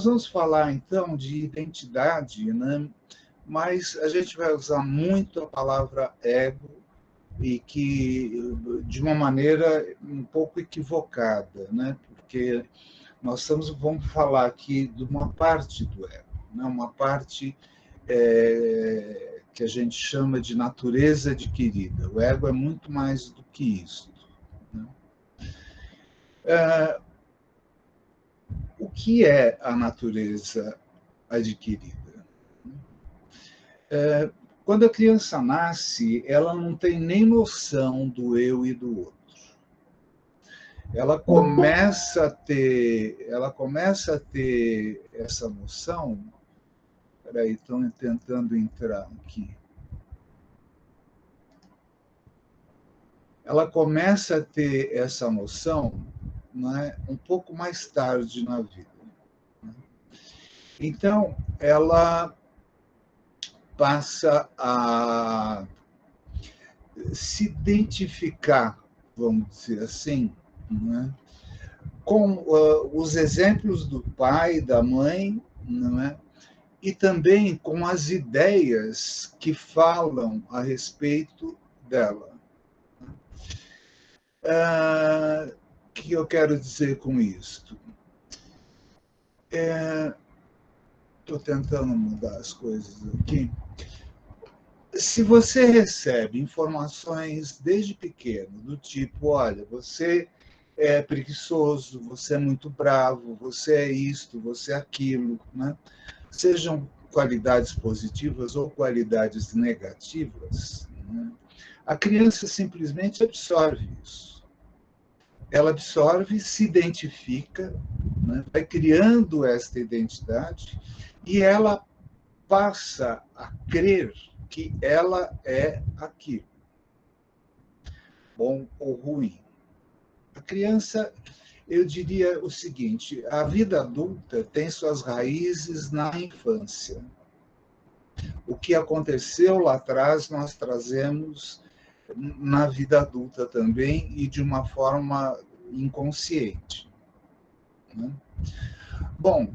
vamos falar, então, de identidade, né? Mas a gente vai usar muito a palavra ego, e que de uma maneira um pouco equivocada, né? Porque vamos falar aqui de uma parte do ego, né? Uma parte que a gente chama de natureza adquirida. O ego é muito mais do que isso. Né? O que é a natureza adquirida? Quando a criança nasce, ela não tem nem noção do eu e do outro. Ela começa a ter essa noção. Espera aí, estão tentando entrar aqui. Ela começa a ter essa noção, né, um pouco mais tarde na vida. Então, ela passa a se identificar, vamos dizer assim, né, com os exemplos do pai, da mãe, não é? E também com as ideias que falam a respeito dela. O que eu quero dizer com isto? Estou tentando mudar as coisas aqui. Se você recebe informações desde pequeno, do tipo, olha, você é preguiçoso, você é muito bravo, você é isto, você é aquilo, né? Sejam qualidades positivas ou qualidades negativas, né? A criança simplesmente absorve isso. Ela absorve, se identifica, né? Vai criando esta identidade e ela passa a crer que ela é aquilo, bom ou ruim. A criança, eu diria o seguinte, a vida adulta tem suas raízes na infância. O que aconteceu lá atrás, nós trazemos na vida adulta também e de uma forma inconsciente. Né? Bom,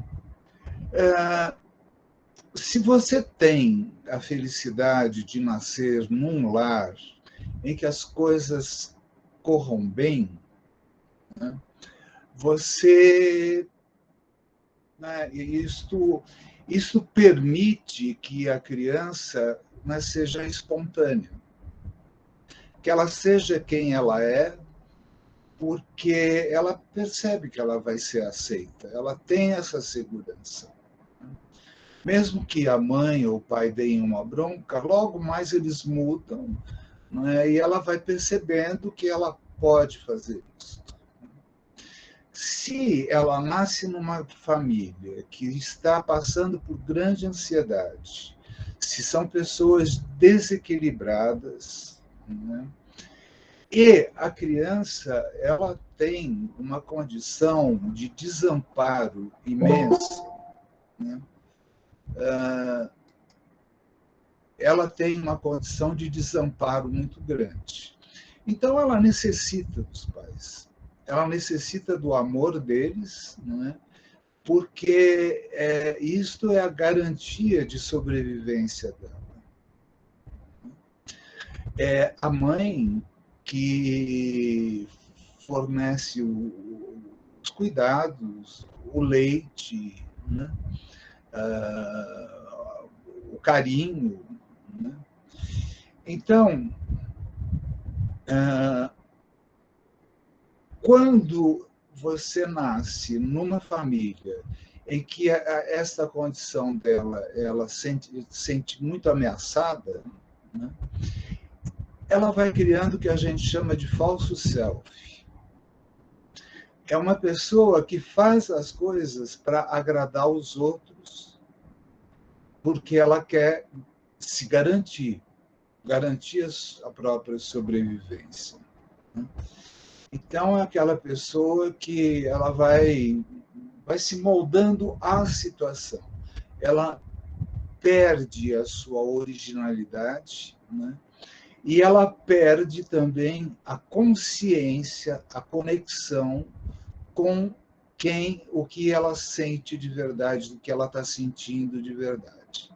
se você tem a felicidade de nascer num lar em que as coisas corram bem, né, você, né, isso permite que a criança, né, seja espontânea, que ela seja quem ela é, porque ela percebe que ela vai ser aceita, ela tem essa segurança. Mesmo que a mãe ou o pai deem uma bronca, logo mais eles mudam, né, e ela vai percebendo que ela pode fazer isso. Se ela nasce numa família que está passando por grande ansiedade, se são pessoas desequilibradas, né, e a criança ela tem uma condição de desamparo imensa, né, ela tem uma condição de desamparo muito grande. Então, ela necessita dos pais, ela necessita do amor deles, né? Porque isto é a garantia de sobrevivência dela. É a mãe que fornece os cuidados, o leite, né? O carinho. Né? Então, quando você nasce numa família em que essa condição dela ela sente muito ameaçada, né, ela vai criando o que a gente chama de falso self. É uma pessoa que faz as coisas para agradar os outros, porque ela quer se garantir a própria sobrevivência. Né? Então, é aquela pessoa que ela vai se moldando à situação. Ela perde a sua originalidade, né? E ela perde também a consciência, a conexão com o que ela sente de verdade, do que ela está sentindo de verdade.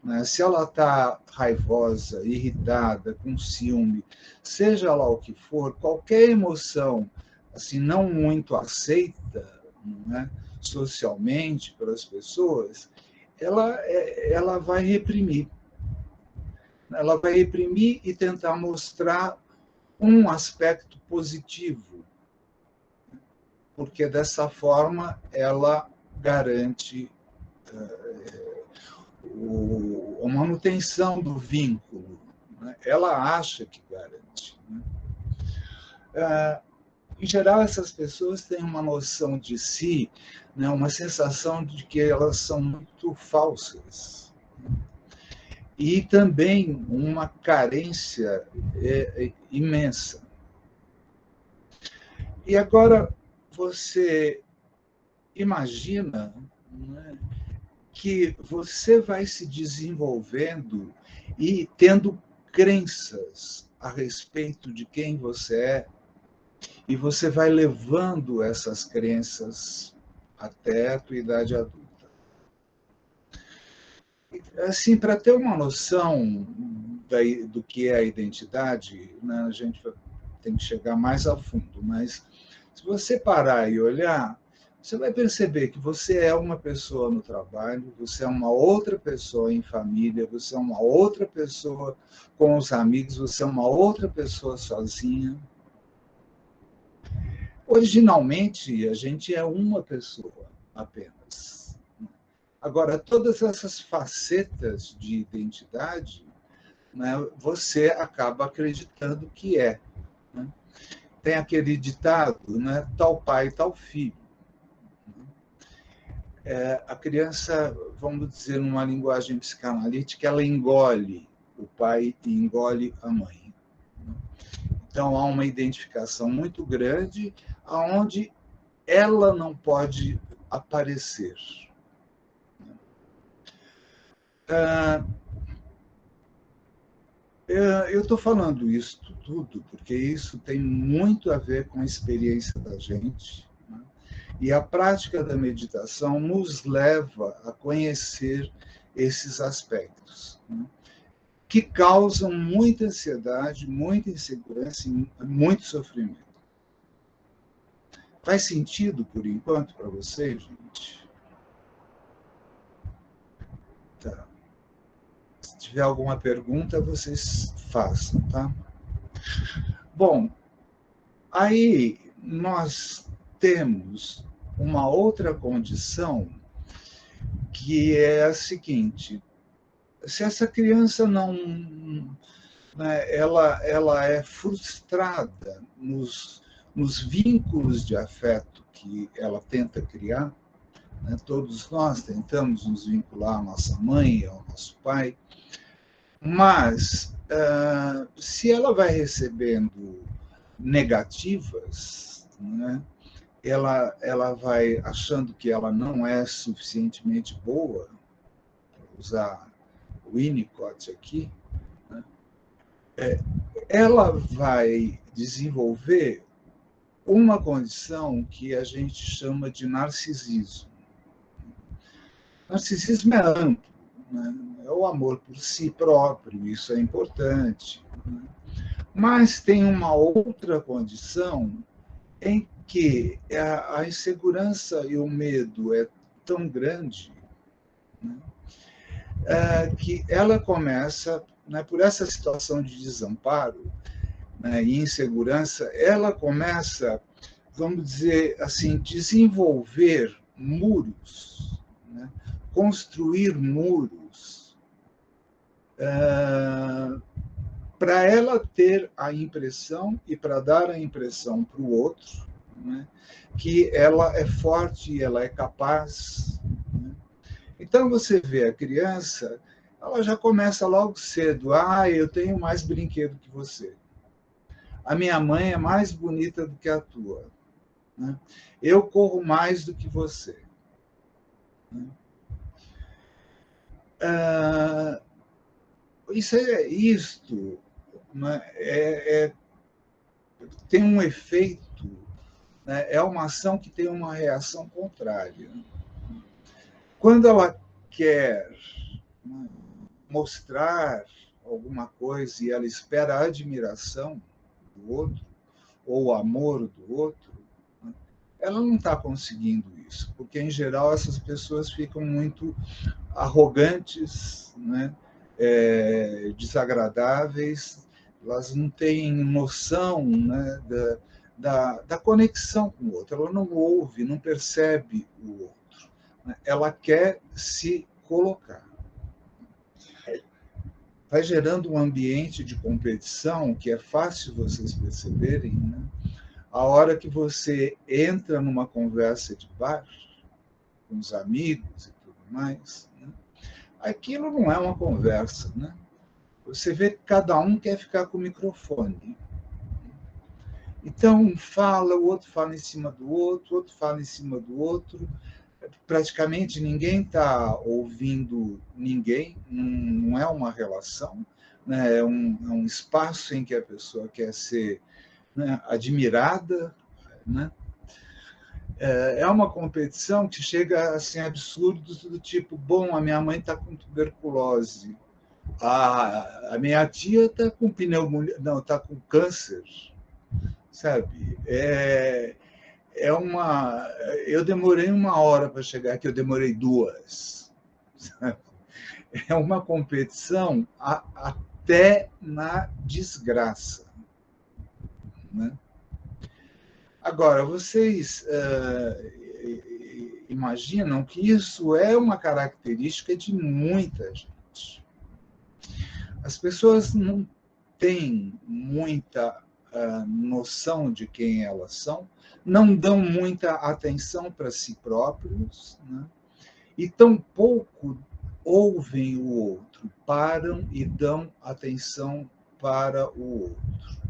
Né? Se ela está raivosa, irritada, com ciúme, seja lá o que for, qualquer emoção assim não muito aceita, né, socialmente pelas pessoas, ela vai reprimir. Ela vai reprimir e tentar mostrar um aspecto positivo, porque dessa forma ela garante a manutenção do vínculo. Né? Ela acha que garante. Né? Em geral, essas pessoas têm uma noção de si, né, uma sensação de que elas são muito falsas. E também uma carência imensa. E agora você imagina, né, que você vai se desenvolvendo e tendo crenças a respeito de quem você é, e você vai levando essas crenças até a tua idade adulta. Assim, para ter uma noção do que é a identidade, né, a gente tem que chegar mais a fundo, mas se você parar e olhar, você vai perceber que você é uma pessoa no trabalho, você é uma outra pessoa em família, você é uma outra pessoa com os amigos, você é uma outra pessoa sozinha. Originalmente, a gente é uma pessoa apenas. Agora, todas essas facetas de identidade, né, você acaba acreditando que é. Né? Tem aquele ditado, né, tal pai, tal filho. A criança, vamos dizer, numa linguagem psicanalítica, ela engole o pai e engole a mãe. Então, há uma identificação muito grande aonde ela não pode aparecer. Eu estou falando isso tudo porque isso tem muito a ver com a experiência da gente, né? E a prática da meditação nos leva a conhecer esses aspectos, né, que causam muita ansiedade, muita insegurança e muito sofrimento. Faz sentido, por enquanto, para vocês, gente? Tá. Se tiver alguma pergunta, vocês façam, tá? Bom, aí nós temos uma outra condição que é a seguinte: se essa criança não, né, ela é frustrada nos vínculos de afeto que ela tenta criar, né, todos nós tentamos nos vincular à nossa mãe, ao nosso pai, mas se ela vai recebendo negativas, né, ela vai achando que ela não é suficientemente boa, para usar o Winnicott aqui, né, ela vai desenvolver uma condição que a gente chama de narcisismo. Narcisismo é amplo, né? É o amor por si próprio, isso é importante. Né? Mas tem uma outra condição em que a insegurança e o medo é tão grande, né, que ela começa, né, por essa situação de desamparo, né, e insegurança, ela começa, vamos dizer assim, desenvolver muros, né, construir muros, para ela ter a impressão e para dar a impressão para o outro, né, que ela é forte, ela é capaz. Né? Então você vê a criança, ela já começa logo cedo: eu tenho mais brinquedo que você. A minha mãe é mais bonita do que a tua. Né? Eu corro mais do que você. Né? Isto, né, tem um efeito né, é uma ação que tem uma reação contrária. Quando ela quer, né, mostrar alguma coisa e ela espera a admiração do outro, ou o amor do outro, né, ela não está conseguindo isso, porque, em geral, essas pessoas ficam muito arrogantes, né, desagradáveis, elas não têm noção, né, da conexão com o outro, ela não ouve, não percebe o outro, né, ela quer se colocar. Vai gerando um ambiente de competição que é fácil vocês perceberem, né? A hora que você entra numa conversa de bar com os amigos e tudo mais, né? Aquilo não é uma conversa, né? Você vê que cada um quer ficar com o microfone. Então, um fala, o outro fala em cima do outro, o outro fala em cima do outro. Praticamente ninguém está ouvindo ninguém, não é uma relação, né? É um espaço em que a pessoa quer ser, né, admirada, né? É uma competição que chega assim, a absurdos do tipo, bom, a minha mãe está com tuberculose, a minha tia está com pneumonia, não, está com câncer, sabe? Eu demorei 1 hora para chegar aqui, eu demorei 2. Sabe? É uma competição até na desgraça, né? Agora, vocês imaginam que isso é uma característica de muita gente. As pessoas não têm muita noção de quem elas são, não dão muita atenção para si próprios, né? E tampouco ouvem o outro, param e dão atenção para o outro.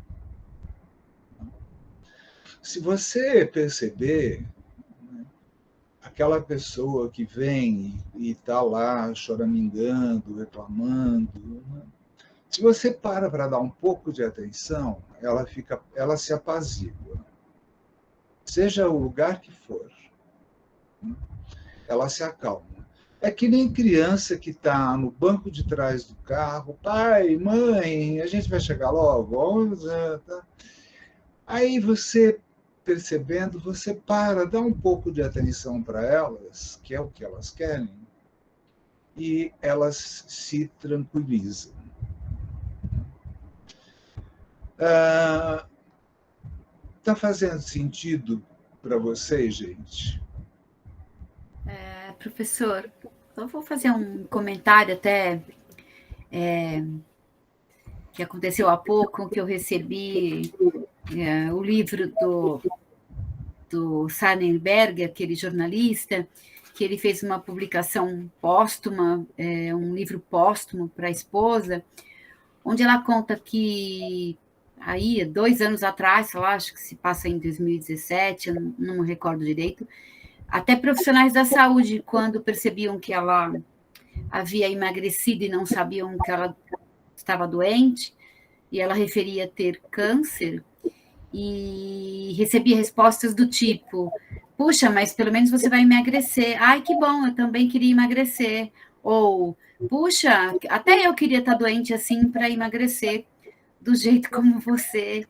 Se você perceber, né, aquela pessoa que vem e está lá choramingando, reclamando, né, se você para dar um pouco de atenção, ela se apazigua. Seja o lugar que for, né, ela se acalma. É que nem criança que está no banco de trás do carro, pai, mãe, a gente vai chegar logo, tá? Aí você, percebendo, você dá um pouco de atenção para elas, que é o que elas querem, e elas se tranquilizam. Está fazendo sentido para vocês, gente? Professor, eu vou fazer um comentário até que aconteceu há pouco, que eu recebi o livro do Sarnenberg, aquele jornalista, que ele fez uma publicação póstuma, um livro póstumo para a esposa, onde ela conta que aí, 2 anos atrás, sei lá, acho que se passa em 2017, eu não me recordo direito, até profissionais da saúde, quando percebiam que ela havia emagrecido e não sabiam que ela estava doente, e ela referia ter câncer, e recebia respostas do tipo: puxa, mas pelo menos você vai emagrecer. Ai, que bom, eu também queria emagrecer. Ou, puxa, até eu queria estar doente assim para emagrecer do jeito como você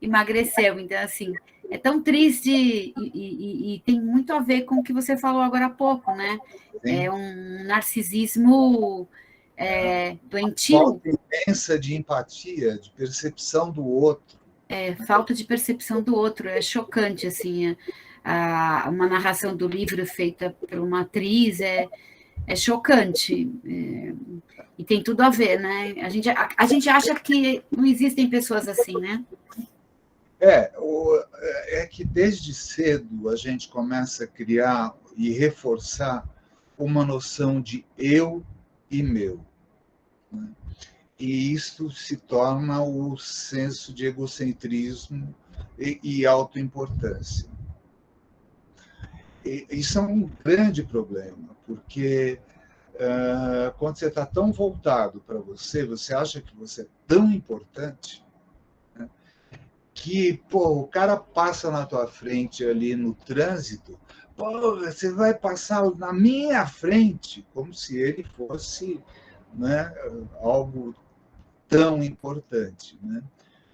emagreceu. Então, assim, é tão triste e tem muito a ver com o que você falou agora há pouco, né? Sim. É um narcisismo doentio. Falta imensa de empatia, de percepção do outro. Falta de percepção do outro, é chocante, assim, uma narração do livro feita por uma atriz é chocante, e tem tudo a ver, né? A gente acha que não existem pessoas assim, né? É que desde cedo a gente começa a criar e reforçar uma noção de eu e meu, né? E isso se torna o senso de egocentrismo e autoimportância. E isso é um grande problema, porque quando você está tão voltado para você, você acha que você é tão importante, né, que, pô, o cara passa na tua frente ali no trânsito, pô, você vai passar na minha frente, como se ele fosse, né, algo tão importante, né?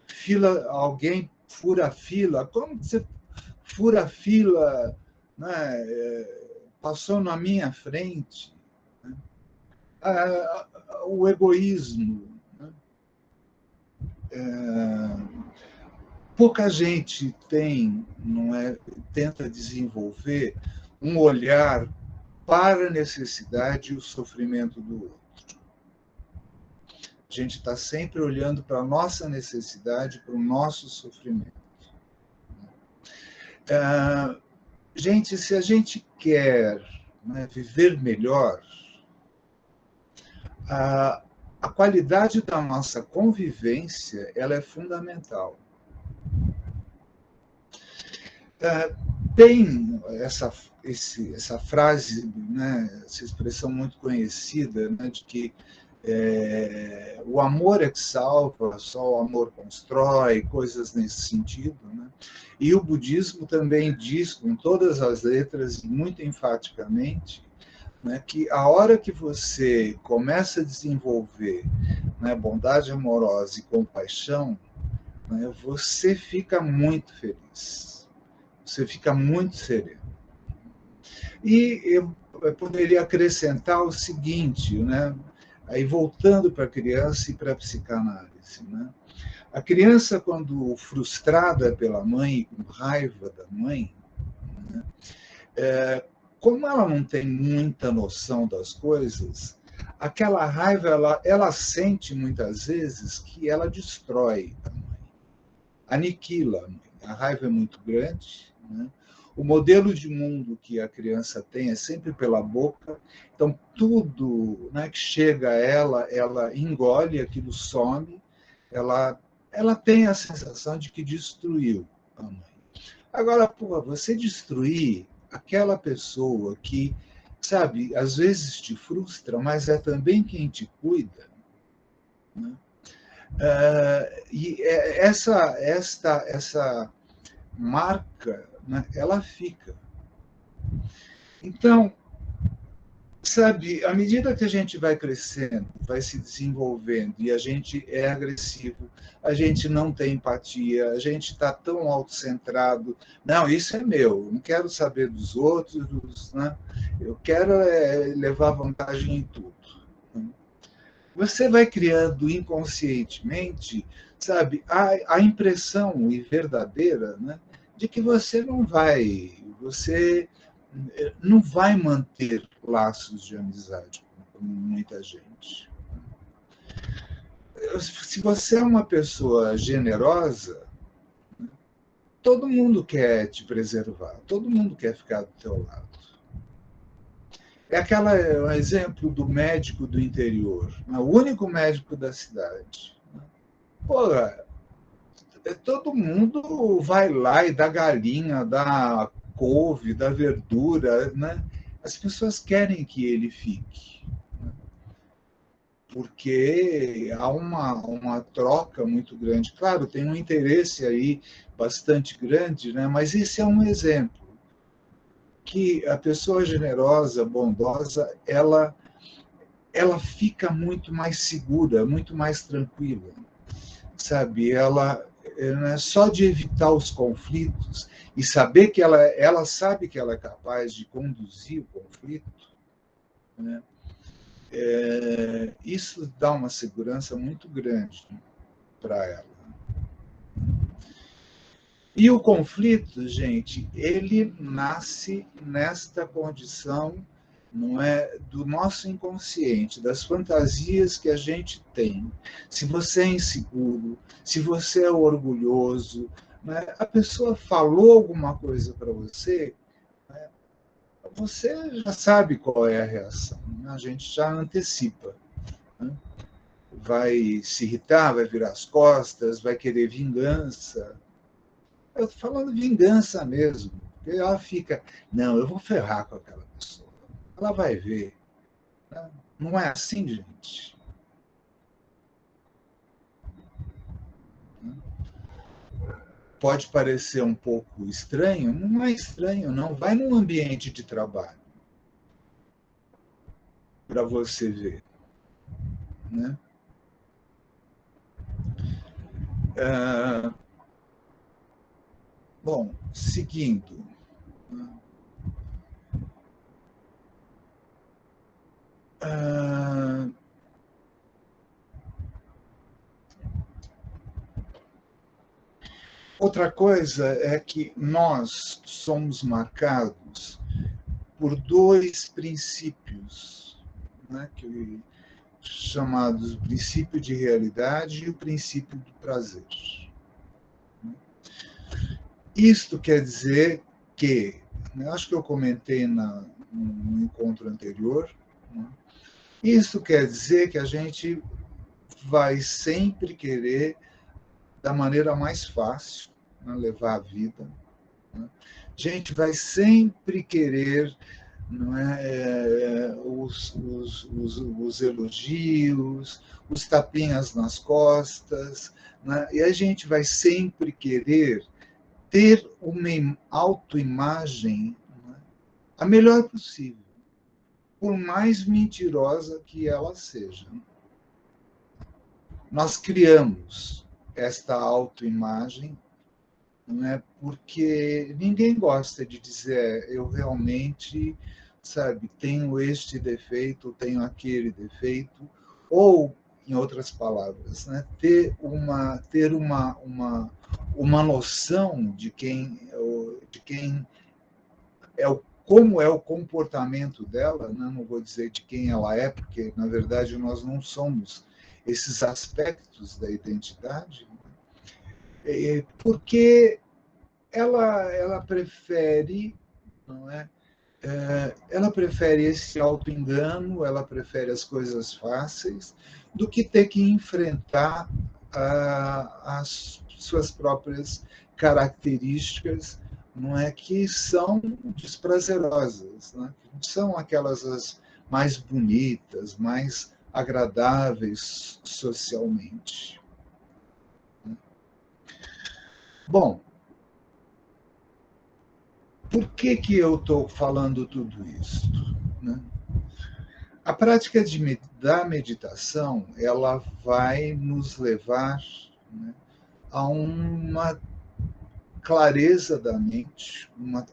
Fila, alguém fura a fila, como que você fura a fila, né, passou na minha frente, né? O egoísmo, né? Pouca gente tem, não é, tenta desenvolver um olhar para a necessidade e o sofrimento do outro. A gente está sempre olhando para a nossa necessidade, para o nosso sofrimento. Gente, se a gente quer, né, viver melhor, a qualidade da nossa convivência ela é fundamental. Tem essa frase, né, essa expressão muito conhecida, né, de que o amor é que salva, só o amor constrói, coisas nesse sentido, né? E o budismo também diz, com todas as letras, muito enfaticamente, né, que a hora que você começa a desenvolver, né, bondade amorosa e compaixão, né, você fica muito feliz, você fica muito sereno. E eu poderia acrescentar o seguinte, né, aí voltando para a criança e para a psicanálise, né? A criança, quando frustrada pela mãe e com raiva da mãe, né, como ela não tem muita noção das coisas, aquela raiva ela sente muitas vezes que ela destrói a mãe, aniquila a mãe. A raiva é muito grande, né? O modelo de mundo que a criança tem é sempre pela boca, então tudo, né, que chega a ela engole, aquilo some, ela tem a sensação de que destruiu a mãe. Agora, pô, você destruir aquela pessoa que, sabe, às vezes te frustra, mas é também quem te cuida, né? E essa marca, né, ela fica. Então, sabe, à medida que a gente vai crescendo, vai se desenvolvendo e a gente é agressivo, a gente não tem empatia, a gente está tão autocentrado. Não, isso é meu, não quero saber dos outros, né? Eu quero levar vantagem em tudo. Você vai criando inconscientemente, sabe, a impressão e verdadeira, né, de que você não vai manter laços de amizade com muita gente. Se você é uma pessoa generosa, todo mundo quer te preservar, todo mundo quer ficar do teu lado. É um exemplo do médico do interior, o único médico da cidade. Pô, todo mundo vai lá e dá galinha, dá couve, dá verdura, né? As pessoas querem que ele fique, né? Porque há uma troca muito grande. Claro, tem um interesse aí bastante grande, né? Mas esse é um exemplo que a pessoa generosa, bondosa, ela fica muito mais segura, muito mais tranquila, sabe? Né, só de evitar os conflitos e saber que ela sabe que ela é capaz de conduzir o conflito, né? Isso dá uma segurança muito grande para ela. E o conflito, gente, ele nasce nesta condição, não é, do nosso inconsciente, das fantasias que a gente tem. Se você é inseguro, se você é orgulhoso, né, a pessoa falou alguma coisa para você, né, você já sabe qual é a reação, né? A gente já antecipa, né? Vai se irritar, vai virar as costas, vai querer vingança. Eu estou falando vingança mesmo. Porque ela fica, não, eu vou ferrar com aquela pessoa. Ela vai ver. Não é assim, gente. pode parecer um pouco estranho, não é estranho, não. Vai num ambiente de trabalho para você ver, né? Bom, seguindo. Outra coisa é que nós somos marcados por dois princípios, né, chamados o princípio de realidade e o princípio do prazer. Isto quer dizer que, acho que eu comentei no encontro anterior, né, isto quer dizer que a gente vai sempre querer da maneira mais fácil, né, levar a vida. Né? A gente vai sempre querer, não é, os elogios, os tapinhas nas costas, né? E a gente vai sempre querer ter uma autoimagem, né, a melhor possível, por mais mentirosa que ela seja. Nós criamos esta autoimagem, não é? Porque ninguém gosta de dizer eu realmente, sabe, tenho este defeito, tenho aquele defeito, ou, em outras palavras, né, ter uma noção de quem é como é o comportamento dela, né? Não vou dizer de quem ela é, porque, na verdade, nós não somos esses aspectos da identidade, porque ela prefere, não é? Ela prefere esse auto-engano, ela prefere as coisas fáceis, do que ter que enfrentar as suas próprias características, não é, que são desprazerosas, né? São aquelas as mais bonitas, mais agradáveis socialmente. Bom, por que eu estou falando tudo isso? Né? A prática da meditação, ela vai nos levar, né, a uma clareza da mente, uma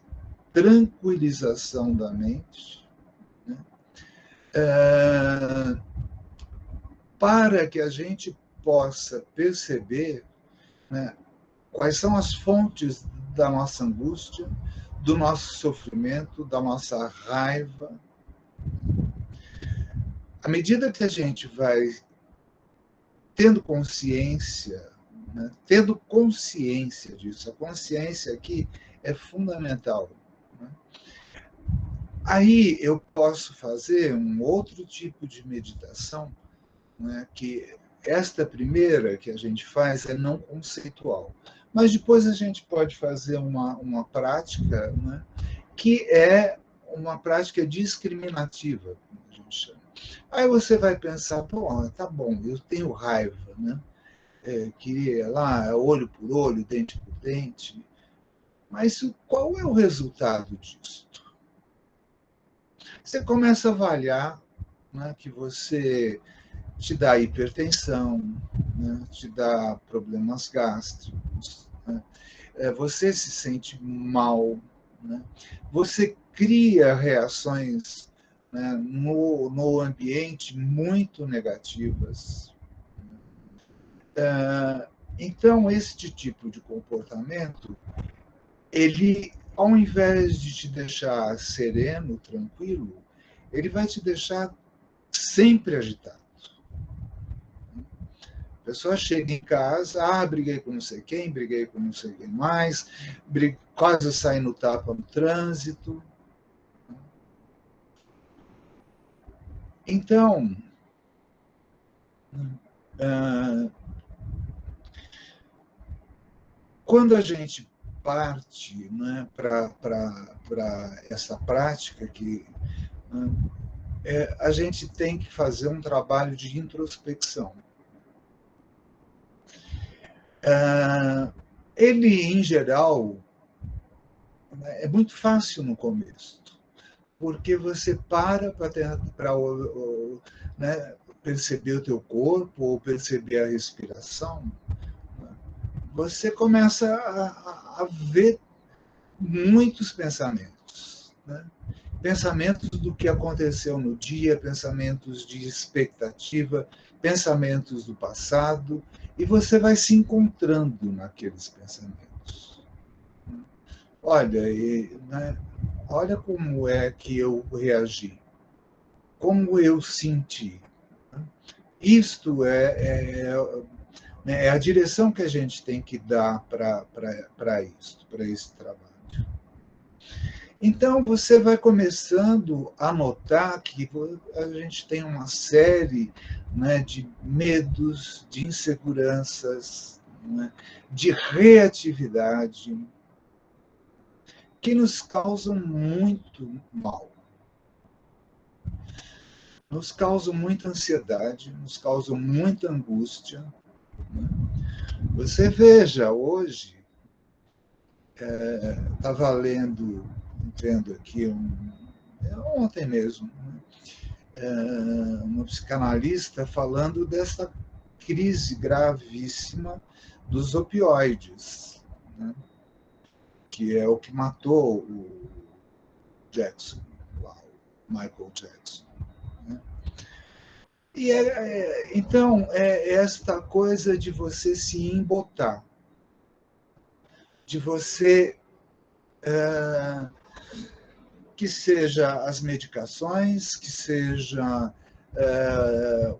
tranquilização da mente, né, para que a gente possa perceber, né, quais são as fontes da nossa angústia, do nosso sofrimento, da nossa raiva. À medida que a gente vai tendo consciência, né, tendo consciência disso, a consciência aqui é fundamental. Né? Aí eu posso fazer um outro tipo de meditação, né, que esta primeira que a gente faz é não conceitual. Mas depois a gente pode fazer uma prática, né, que é uma prática discriminativa, como a gente chama. Aí você vai pensar, pô, tá bom, eu tenho raiva, né? Que lá, olho por olho, dente por dente, mas qual é o resultado disso? Você começa a avaliar, né, que você te dá hipertensão, né, te dá problemas gástricos, né, você se sente mal, né, você cria reações, né, no ambiente muito negativas. Então, este tipo de comportamento, ele, ao invés de te deixar sereno, tranquilo, ele vai te deixar sempre agitado. A pessoa chega em casa, briguei com não sei quem, briguei com não sei quem mais, quase saí no tapa no trânsito. Então, quando a gente parte, né, para essa prática que, né, a gente tem que fazer um trabalho de introspecção. ele, em geral, é muito fácil no começo, porque você para né, perceber o teu corpo ou perceber a respiração, você começa a ver muitos pensamentos, né? Pensamentos do que aconteceu no dia, pensamentos de expectativa, pensamentos do passado, e você vai se encontrando naqueles pensamentos. Olha, né, olha como é que eu reagi, como eu senti. Isto é a direção que a gente tem que dar para isso, para esse trabalho. Então, você vai começando a notar que a gente tem uma série, né, de medos, de inseguranças, né, de reatividade, que nos causam muito mal. Nos causam muita ansiedade, nos causam muita angústia. Né? Você veja, hoje, estava vendo aqui, ontem mesmo, uma psicanalista falando dessa crise gravíssima dos opioides, né? Que é o que matou o Jackson, o Michael Jackson. Né? E então, é esta coisa de você se embotar, de você que seja as medicações, que seja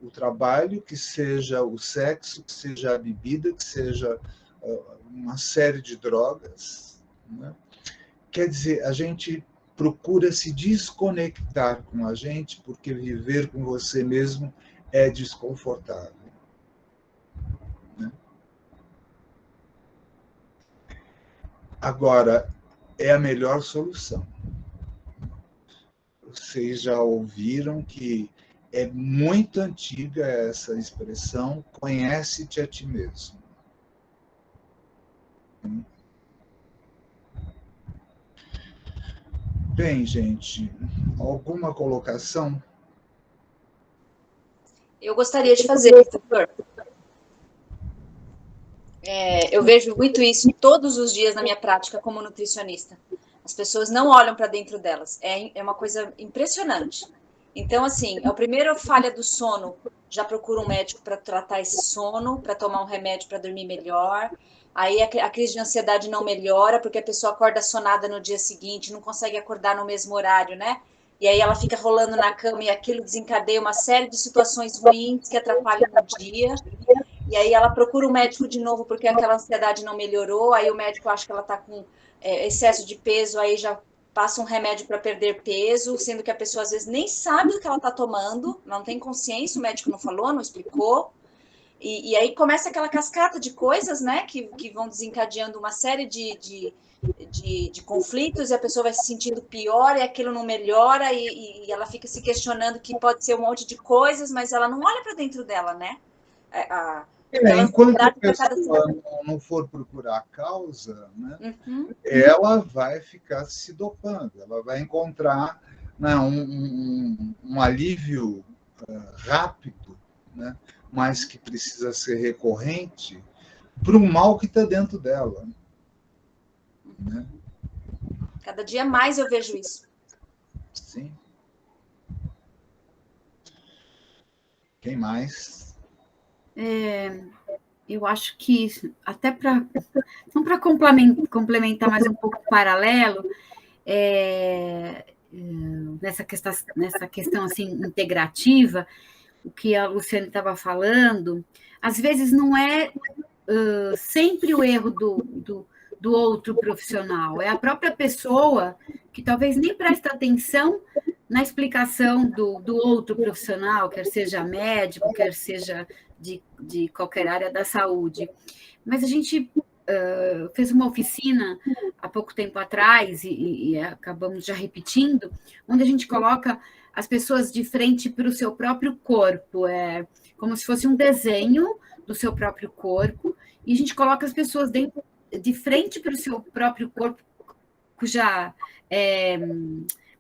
o trabalho, que seja o sexo, que seja a bebida, que seja uma série de drogas. Né? Quer dizer, a gente procura se desconectar com a gente, porque viver com você mesmo é desconfortável. Né? Agora, é a melhor solução. Vocês já ouviram que é muito antiga essa expressão, conhece-te a ti mesmo. Bem, gente, alguma colocação? Eu gostaria de fazer, professor. Eu vejo muito isso todos os dias na minha prática como nutricionista. As pessoas não olham para dentro delas. É uma coisa impressionante. Então, assim, a primeira falha do sono, já procura um médico para tratar esse sono, para tomar um remédio para dormir melhor. Aí a crise de ansiedade não melhora, porque a pessoa acorda sonada no dia seguinte, não consegue acordar no mesmo horário, né? E aí ela fica rolando na cama e aquilo desencadeia uma série de situações ruins que atrapalham o dia. E aí ela procura o médico de novo porque aquela ansiedade não melhorou, aí o médico acha que ela está com excesso de peso, aí já passa um remédio para perder peso, sendo que a pessoa às vezes nem sabe o que ela está tomando, não tem consciência, o médico não falou, não explicou. E aí começa aquela cascata de coisas, né, que vão desencadeando uma série de conflitos, e a pessoa vai se sentindo pior, e aquilo não melhora, e ela fica se questionando que pode ser um monte de coisas, mas ela não olha para dentro dela, né? Enquanto a pessoa não for procurar a causa, né, ela vai ficar se dopando, ela vai encontrar, né, um alívio rápido, né, mas que precisa ser recorrente, para o mal que está dentro dela. Né? Cada dia mais eu vejo isso. Sim. Quem mais? Eu acho que, até para complementar mais um pouco o paralelo, nessa questão assim, integrativa, o que a Luciane estava falando, às vezes não é sempre o erro do outro profissional, é a própria pessoa que talvez nem presta atenção na explicação do outro profissional, quer seja médico, quer seja de qualquer área da saúde. Mas a gente fez uma oficina há pouco tempo atrás, e acabamos já repetindo, onde a gente coloca as pessoas de frente para o seu próprio corpo, como se fosse um desenho do seu próprio corpo, e a gente coloca as pessoas dentro de frente para o seu próprio corpo, cuja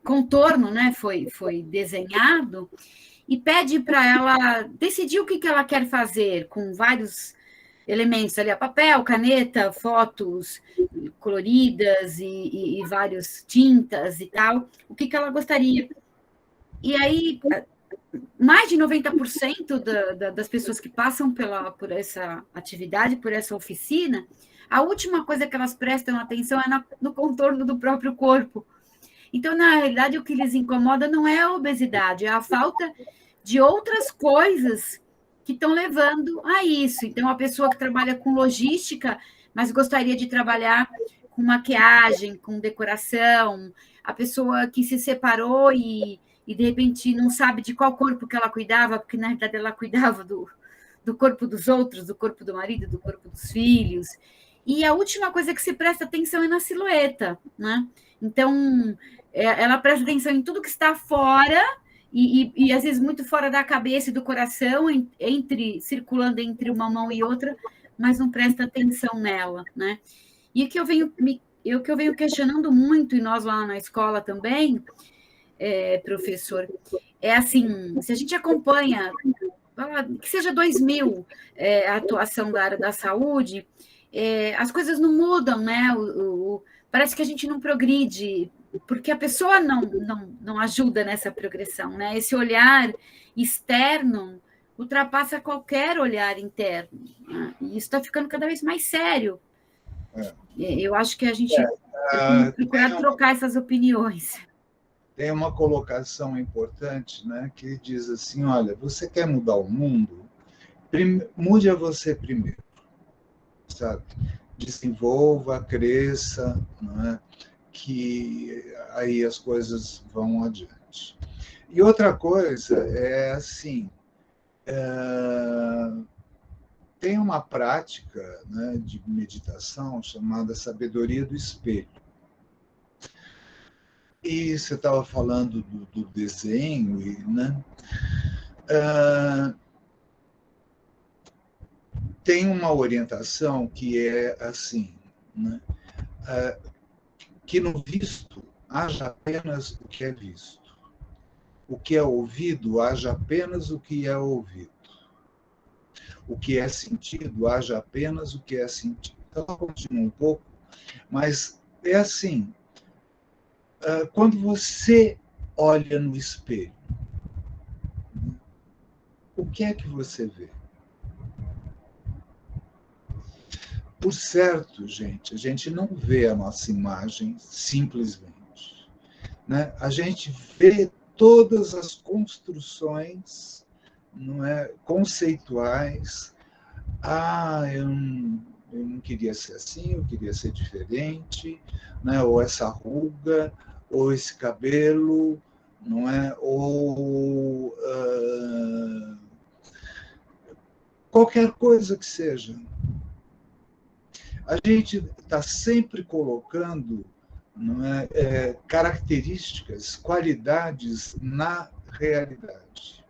contorno, né, foi desenhado, e pede para ela decidir o que ela quer fazer, com vários elementos ali, papel, caneta, fotos coloridas e várias tintas e tal, o que ela gostaria. E aí, mais de 90% das pessoas que passam por essa atividade, por essa oficina, a última coisa que elas prestam atenção é no contorno do próprio corpo. Então, na realidade, o que lhes incomoda não é a obesidade, é a falta de outras coisas que estão levando a isso. Então, a pessoa que trabalha com logística, mas gostaria de trabalhar com maquiagem, com decoração, a pessoa que se separou e de repente não sabe de qual corpo que ela cuidava, porque na verdade ela cuidava do corpo dos outros, do corpo do marido, do corpo dos filhos. E a última coisa que se presta atenção é na silhueta, né? Então, ela presta atenção em tudo que está fora e às vezes muito fora da cabeça e do coração, circulando entre uma mão e outra, mas não presta atenção nela, né? E o que eu venho questionando muito, e nós lá na escola também, professor, é assim, se a gente acompanha, que seja 2000, a atuação da área da saúde, as coisas não mudam, né? Parece que a gente não progride, porque a pessoa não ajuda nessa progressão, né? Esse olhar externo ultrapassa qualquer olhar interno, né? E isso está ficando cada vez mais sério. Eu acho que a gente tem que procurar trocar essas opiniões. Tem uma colocação importante, né, que diz assim, olha, você quer mudar o mundo? Mude a você primeiro, sabe? Desenvolva, cresça, não é? Que aí as coisas vão adiante. E outra coisa é assim, tem uma prática, né, de meditação chamada sabedoria do espelho. E você estava falando do desenho, né? Tem uma orientação que é assim, né? Que no visto haja apenas o que é visto. O que é ouvido, haja apenas o que é ouvido. O que é sentido, haja apenas o que é sentido. Então, continua um pouco, mas é assim, quando você olha no espelho, o que é que você vê? Por certo, gente, a gente não vê a nossa imagem simplesmente, né? A gente vê todas as construções, não é, conceituais. Eu não queria ser assim, eu queria ser diferente, né? Ou essa ruga, ou esse cabelo, não é? Ou qualquer coisa que seja. A gente está sempre colocando, não é, características, qualidades na realidade.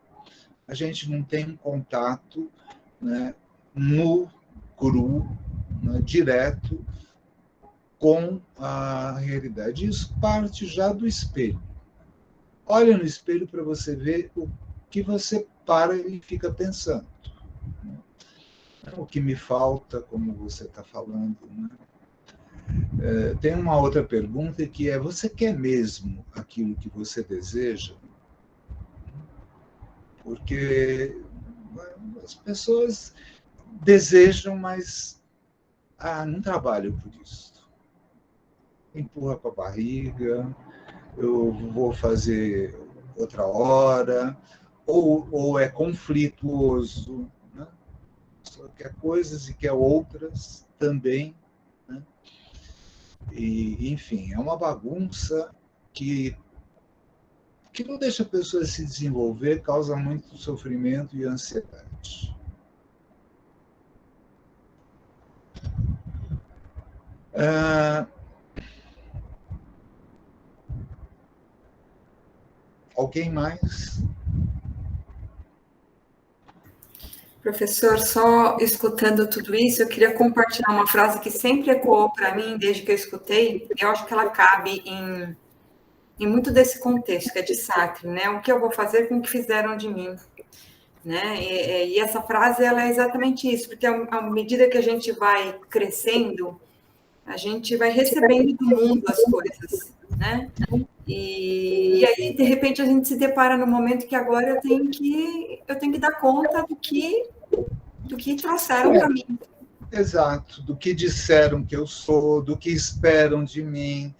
A gente não tem um contato, né, nu, cru, né, direto com a realidade. Isso parte já do espelho. Olha no espelho para você ver o que você para e fica pensando. O que me falta, como você está falando, né? Tem uma outra pergunta que é: você quer mesmo aquilo que você deseja? Porque as pessoas desejam, mas não trabalham por isso. Empurra com a barriga, eu vou fazer outra hora, ou é conflituoso, né? Só quer coisas e quer outras também, né? E, enfim, é uma bagunça que não deixa a pessoa se desenvolver, causa muito sofrimento e ansiedade. Alguém mais? Professor, só escutando tudo isso, eu queria compartilhar uma frase que sempre ecoou para mim desde que eu escutei, e eu acho que ela cabe em muito desse contexto, que é de Sartre, né? O que eu vou fazer com o que fizeram de mim, né? E essa frase, ela é exatamente isso, porque à medida que a gente vai crescendo, a gente vai recebendo do mundo as coisas, né? E aí, de repente, a gente se depara no momento que agora eu tenho que dar conta do que trouxeram para mim. Exato, do que disseram que eu sou, do que esperam de mim,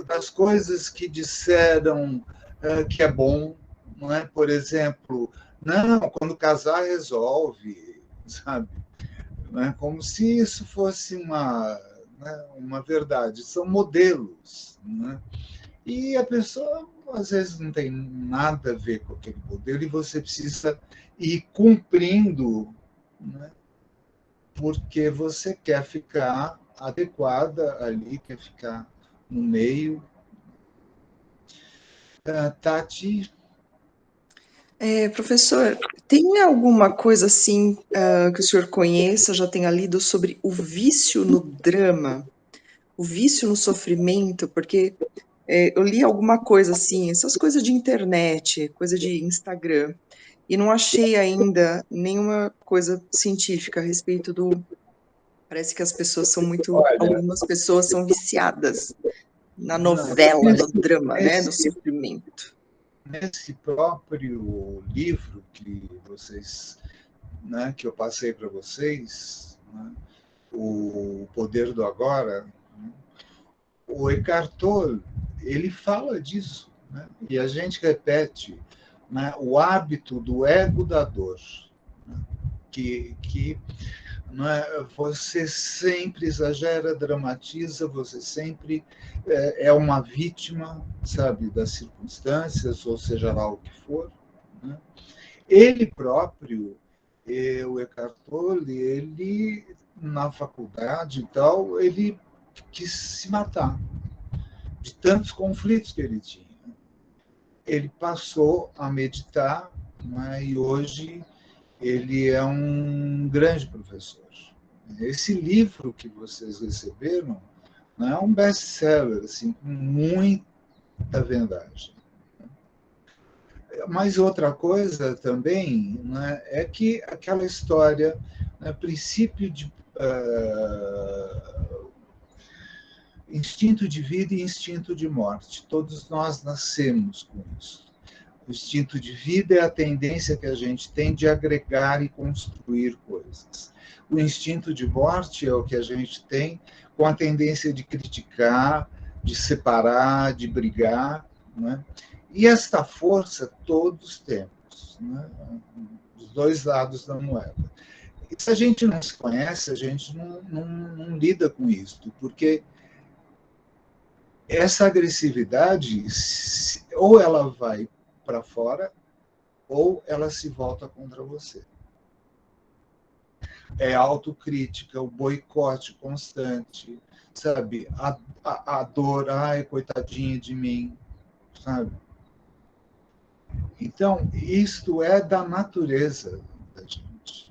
das coisas que disseram que é bom, não é? Por exemplo, não, quando casar resolve, sabe? Não é? Como se isso fosse uma verdade. São modelos, não é? E a pessoa, às vezes, não tem nada a ver com aquele modelo e você precisa ir cumprindo, né? Porque você quer ficar adequada ali, quer ficar no meio. Tati? Professor, tem alguma coisa assim que o senhor conheça, já tenha lido sobre o vício no drama, o vício no sofrimento? Porque eu li alguma coisa assim, essas coisas de internet, coisa de Instagram, e não achei ainda nenhuma coisa científica a respeito do. Parece que as pessoas são algumas pessoas são viciadas na novela, no drama, né, no sofrimento. Nesse próprio livro que vocês, né, que eu passei para vocês, né, O Poder do Agora, né, o Eckhart Tolle, ele fala disso, né, e a gente repete, né, o hábito do ego da dor, né, que não é, você sempre exagera, dramatiza, você sempre é uma vítima, sabe, das circunstâncias, ou seja lá o que for. Né? Ele próprio, o Eckhart Tolle, ele, na faculdade e tal, ele quis se matar, de tantos conflitos que ele tinha. Ele passou a meditar, né, e hoje ele é um grande professor. Esse livro que vocês receberam, né, é um best-seller, assim, com muita vendagem. Mas outra coisa também, né, é que aquela história, né, princípio de instinto de vida e instinto de morte. Todos nós nascemos com isso. O instinto de vida é a tendência que a gente tem de agregar e construir coisas. O instinto de morte é o que a gente tem com a tendência de criticar, de separar, de brigar. Né? E esta força todos temos, né? Os dois lados da moeda. E se a gente não se conhece, a gente não lida com isso, porque essa agressividade, ou ela vai para fora, ou ela se volta contra você. É autocrítica, o boicote constante, sabe? A dor, ai, coitadinha de mim, sabe? Então, isto é da natureza da gente.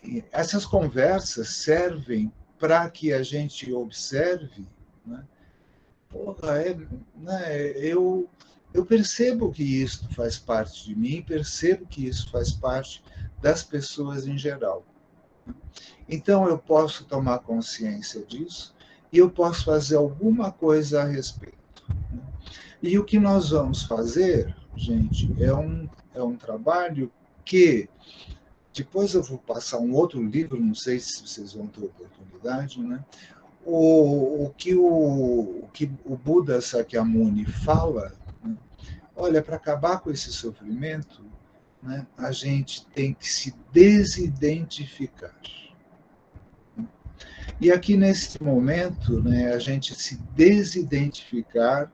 E essas conversas servem para que a gente observe, né? Porra, né, eu percebo que isso faz parte de mim, percebo que isso faz parte das pessoas em geral. Então, eu posso tomar consciência disso e eu posso fazer alguma coisa a respeito. E o que nós vamos fazer, gente, é um trabalho que, depois eu vou passar um outro livro, não sei se vocês vão ter oportunidade, né? O que o Buda Sakyamuni fala, né? Olha, para acabar com esse sofrimento, né, a gente tem que se desidentificar. E aqui, nesse momento, né, a gente se desidentificar,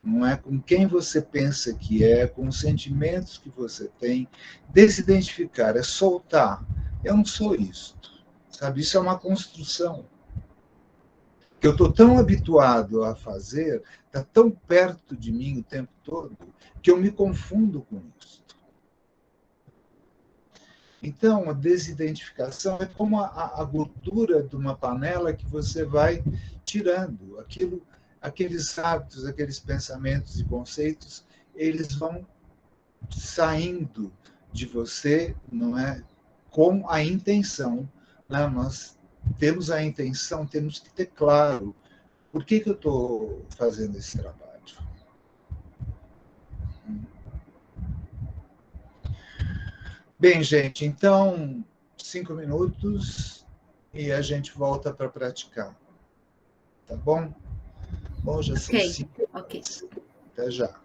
não é, com quem você pensa que é, com os sentimentos que você tem, desidentificar, é soltar. Eu não sou isso, sabe? Isso é uma construção que eu estou tão habituado a fazer, está tão perto de mim o tempo todo, que eu me confundo com isso. Então, a desidentificação é como a gordura de uma panela que você vai tirando. Aqueles hábitos, aqueles pensamentos e conceitos, eles vão saindo de você, não é? Com a intenção. Né? Nós temos a intenção, temos que ter claro por que eu estou fazendo esse trabalho. Bem, gente, então, 5 minutos e a gente volta para praticar. Tá bom? Bom, já são 5. Ok. Até já.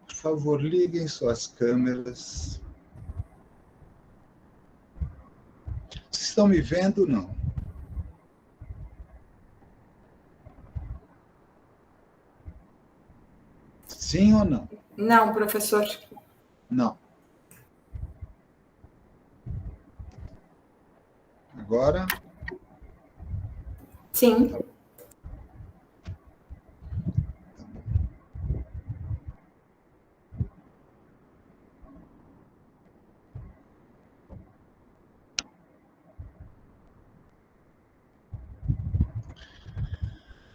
Por favor, liguem suas câmeras. Vocês estão me vendo ou não? Sim ou não? Não, professor. Não. Agora? Sim.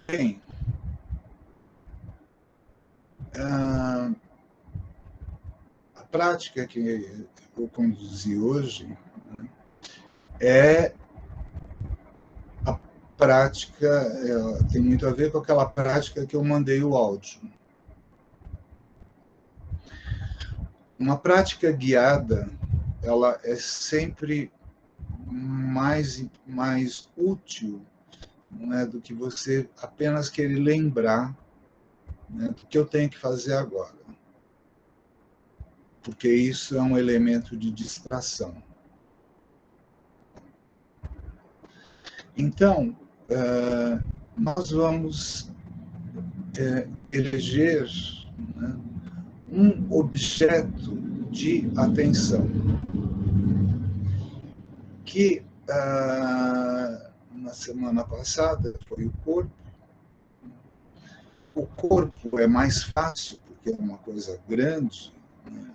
Bem, a prática que eu conduzi hoje, né, é a prática, tem muito a ver com aquela prática que eu mandei o áudio. Uma prática guiada, ela é sempre mais útil, né, do que você apenas querer lembrar, né, do que eu tenho que fazer agora. Porque isso é um elemento de distração. Então, nós vamos eleger, né, um objeto de atenção que na semana passada foi o corpo. O corpo é mais fácil, porque é uma coisa grande, né?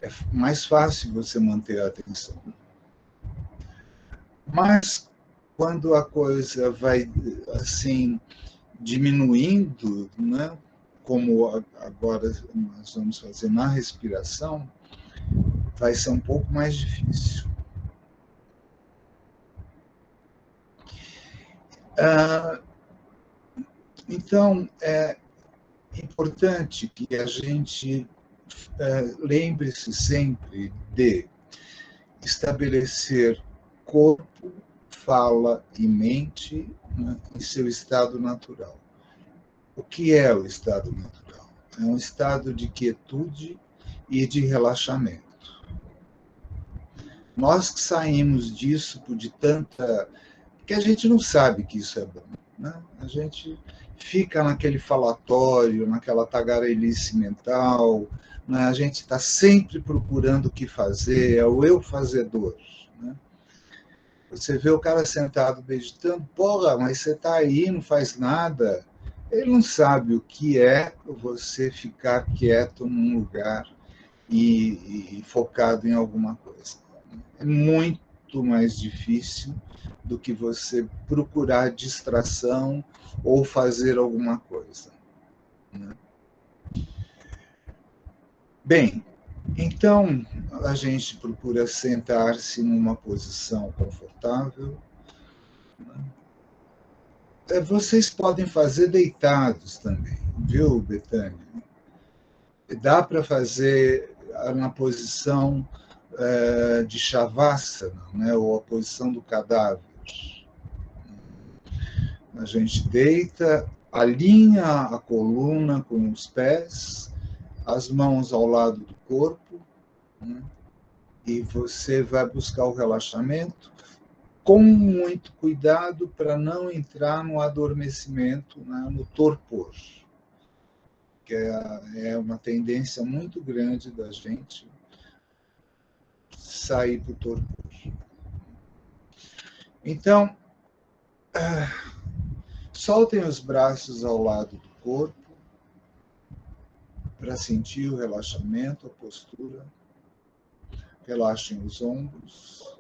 É mais fácil você manter a atenção. Mas quando a coisa vai assim diminuindo, né? Como agora nós vamos fazer na respiração, vai ser um pouco mais difícil. Então, é importante que a gente lembre-se sempre de estabelecer corpo, fala e mente, né, em seu estado natural. O que é o estado natural? É um estado de quietude e de relaxamento. Nós que saímos disso de tanta... que a gente não sabe que isso é bom, né? A gente fica naquele falatório, naquela tagarelice mental, né? A gente está sempre procurando o que fazer, é o eu fazedor, né? Você vê o cara sentado meditando, porra, mas você está aí, não faz nada. Ele não sabe o que é você ficar quieto num lugar e focado em alguma coisa. É muito mais difícil do que você procurar distração ou fazer alguma coisa, né? Bem, então a gente procura sentar-se numa posição confortável, né? Vocês podem fazer deitados também, viu, Betânia? Dá para fazer na posição de Shavasana, né, ou a posição do cadáver. A gente deita, alinha a coluna com os pés, as mãos ao lado do corpo, né, e você vai buscar o relaxamento com muito cuidado para não entrar no adormecimento, né, no torpor, que é uma tendência muito grande da gente sair para o torpor. Então, soltem os braços ao lado do corpo. para sentir o relaxamento, a postura. Relaxem os ombros.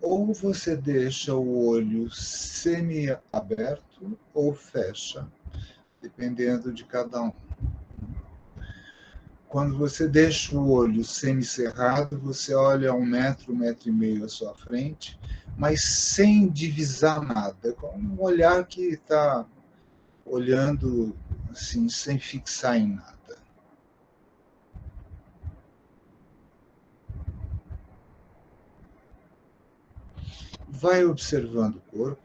Ou você deixa o olho semi-aberto ou fecha, dependendo de cada um. Quando você deixa o olho semicerrado, você olha 1 metro, 1,5 metro à sua frente, mas sem divisar nada, com um olhar que está olhando assim, sem fixar em nada. Vai observando o corpo.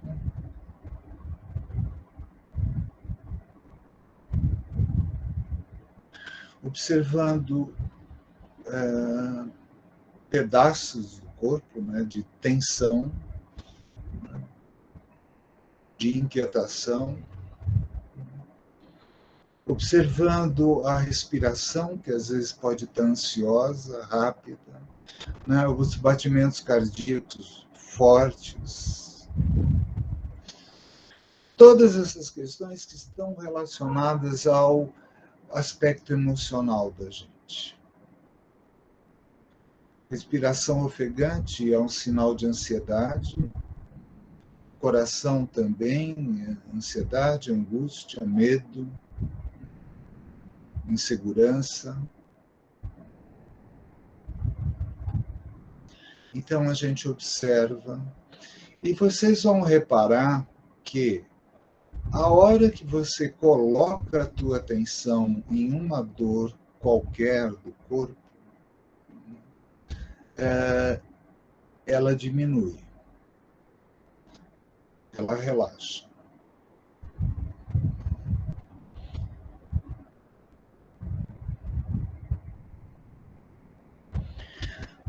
Observando pedaços do corpo, né, de tensão, de inquietação. Observando a respiração, que às vezes pode estar ansiosa, rápida, né, os batimentos cardíacos fortes. Todas essas questões que estão relacionadas ao aspecto emocional da gente. Respiração ofegante é um sinal de ansiedade. Coração também, ansiedade, angústia, medo, insegurança. Então a gente observa e vocês vão reparar que a hora que você coloca a tua atenção em uma dor qualquer do corpo, ela diminui, ela relaxa.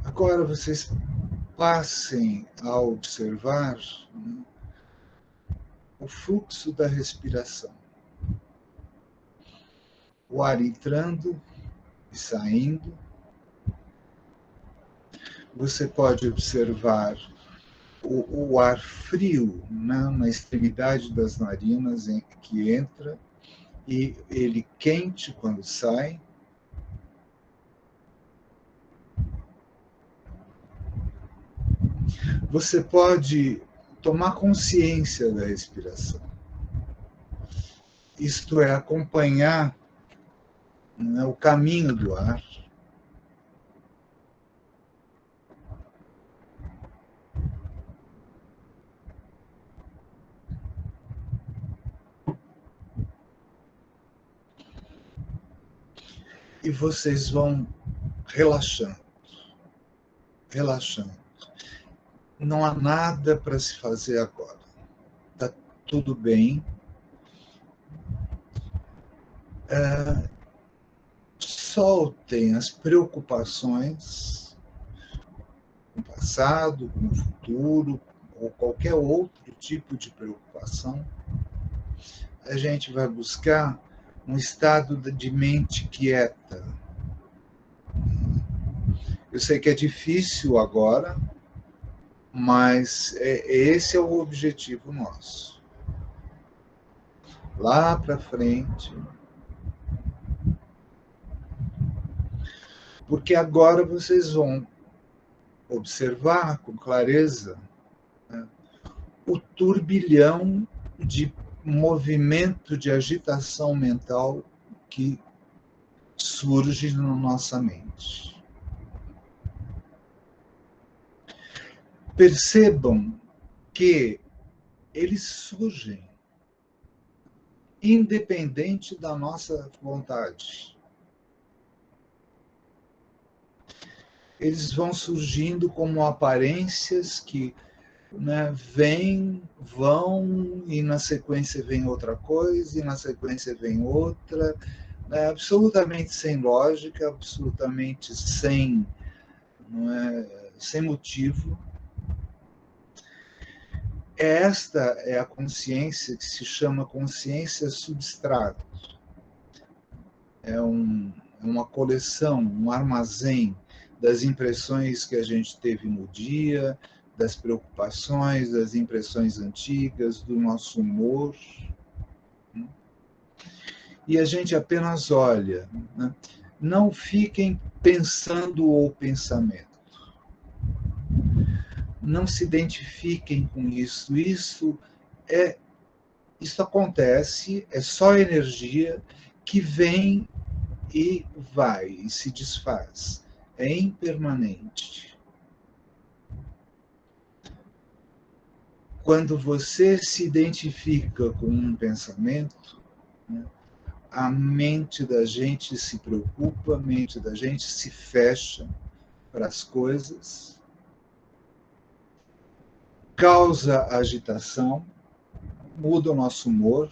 Agora vocês passem a observar, né, o fluxo da respiração. O ar entrando e saindo. Você pode observar o ar frio, né, na extremidade das narinas que entra e ele quente quando sai. Você pode tomar consciência da respiração. Isto é, acompanhar, né, o caminho do ar. E vocês vão relaxando, relaxando. Não há nada para se fazer agora. Está tudo bem. Soltem as preocupações com o passado, com o futuro, ou qualquer outro tipo de preocupação. A gente vai buscar um estado de mente quieta. Eu sei que é difícil agora, mas esse é o objetivo nosso. Lá para frente. Porque agora vocês vão observar com clareza, né, o turbilhão de movimento de agitação mental que surge na nossa mente. Percebam que eles surgem independente da nossa vontade. Eles vão surgindo como aparências que, né, vêm, vão, e na sequência vem outra coisa, e na sequência vem outra, né, absolutamente sem lógica, absolutamente sem, sem motivo. Esta é a consciência que se chama consciência substrata. É uma coleção, um armazém das impressões que a gente teve no dia, das preocupações, das impressões antigas, do nosso humor. E a gente apenas olha, né? Não fiquem pensando o pensamento. Não se identifiquem com isso. Isso acontece, é só energia que vem e vai, e se desfaz. É impermanente. Quando você se identifica com um pensamento, né, a mente da gente se preocupa, a mente da gente se fecha para as coisas, causa agitação, muda o nosso humor.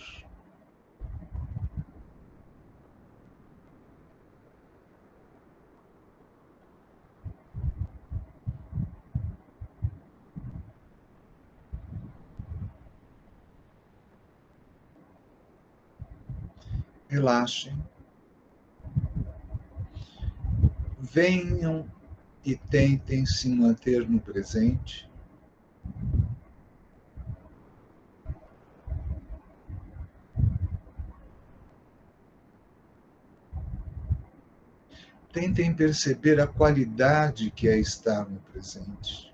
Relaxem. Venham e tentem se manter no presente. Tentem perceber a qualidade que é estar no presente.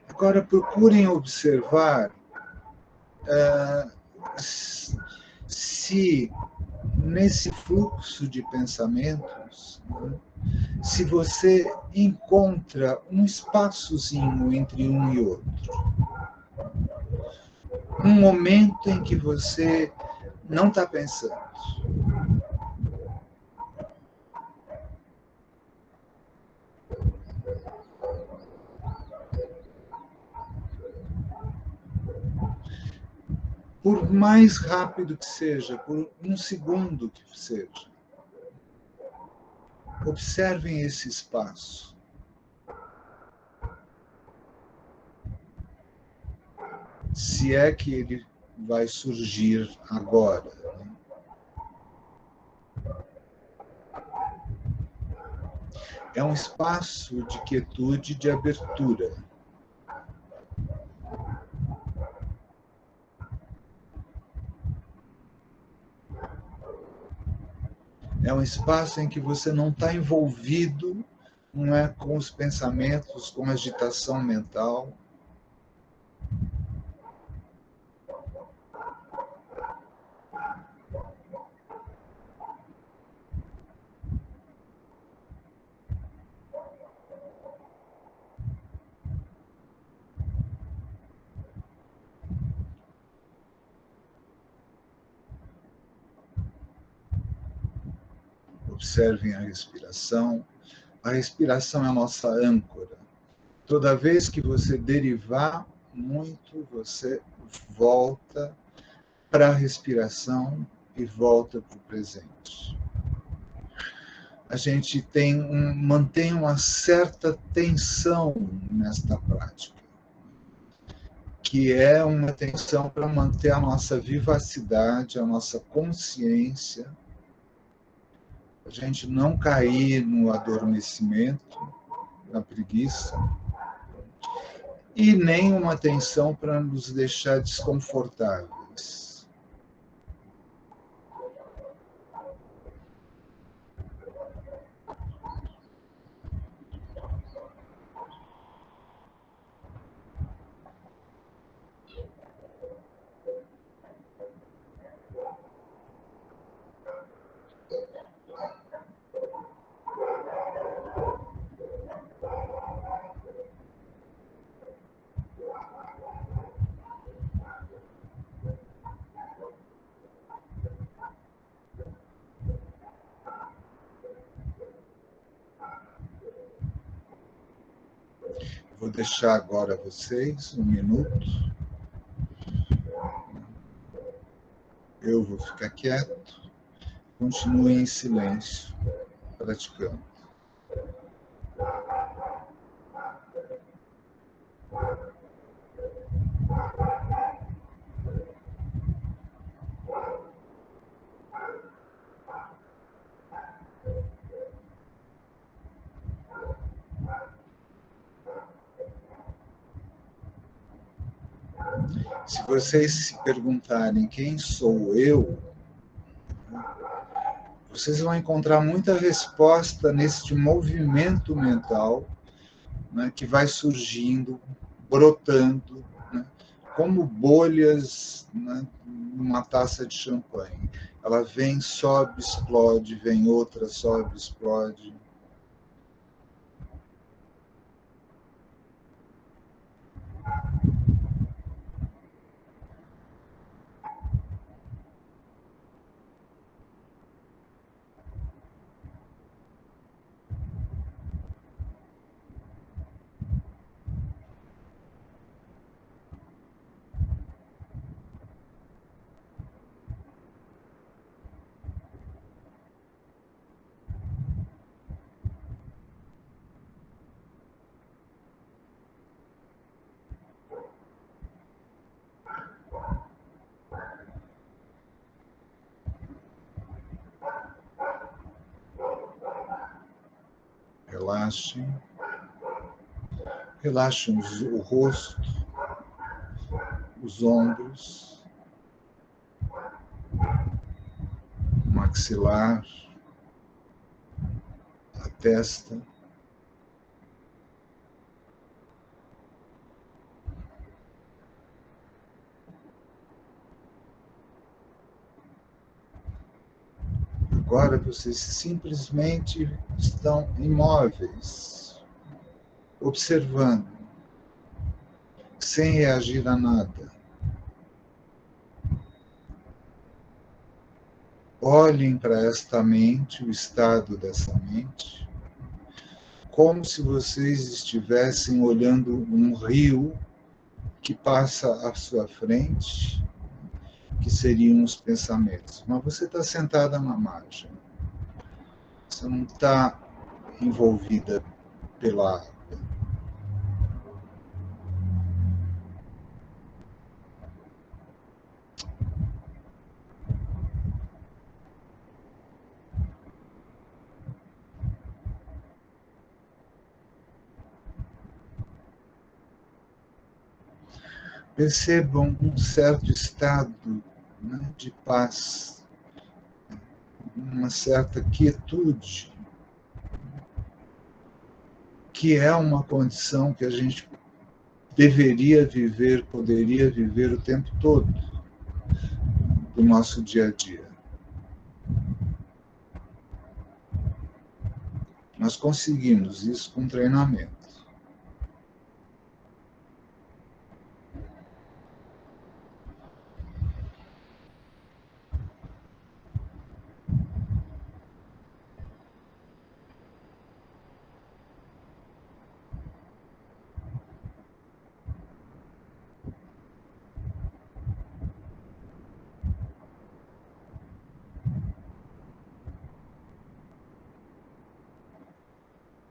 Agora procurem observar se nesse fluxo de pensamentos, né, se você encontra um espaçozinho entre um e outro. Um momento em que você não está pensando. Por mais rápido que seja, por um segundo que seja, observem esse espaço. Se é que ele vai surgir agora. É um espaço de quietude, de abertura. É um espaço em que você não está envolvido, não é, com os pensamentos, com a agitação mental. Observem a respiração. A respiração é a nossa âncora. Toda vez que você derivar muito, você volta para a respiração e volta para o presente. A gente mantém uma certa tensão nesta prática, que é uma tensão para manter a nossa vivacidade, a nossa consciência, a gente não cair no adormecimento, na preguiça, e nem uma tensão para nos deixar desconfortáveis. Vou deixar agora vocês um minuto. Eu vou ficar quieto. Continuem em silêncio, praticando. Se vocês se perguntarem quem sou eu, vocês vão encontrar muita resposta neste movimento mental, né, que vai surgindo, brotando, né, como bolhas, né, numa taça de champanhe. Ela vem, sobe, explode, vem outra, sobe, explode. Relaxem. Relaxem o rosto, os ombros, o maxilar, a testa. Agora vocês simplesmente estão imóveis, observando, sem reagir a nada. Olhem para esta mente, o estado dessa mente, como se vocês estivessem olhando um rio que passa à sua frente, que seriam os pensamentos. Mas você está sentada na margem. Você não está envolvida pela água. Percebam um certo estado, né, de paz, uma certa quietude, que é uma condição que a gente deveria viver, poderia viver o tempo todo do nosso dia a dia. Nós conseguimos isso com treinamento.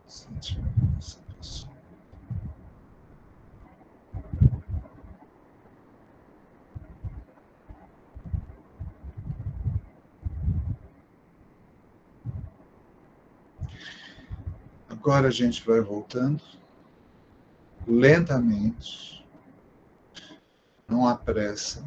Sentir essa pessoa. Agora a gente vai voltando lentamente, não há pressa.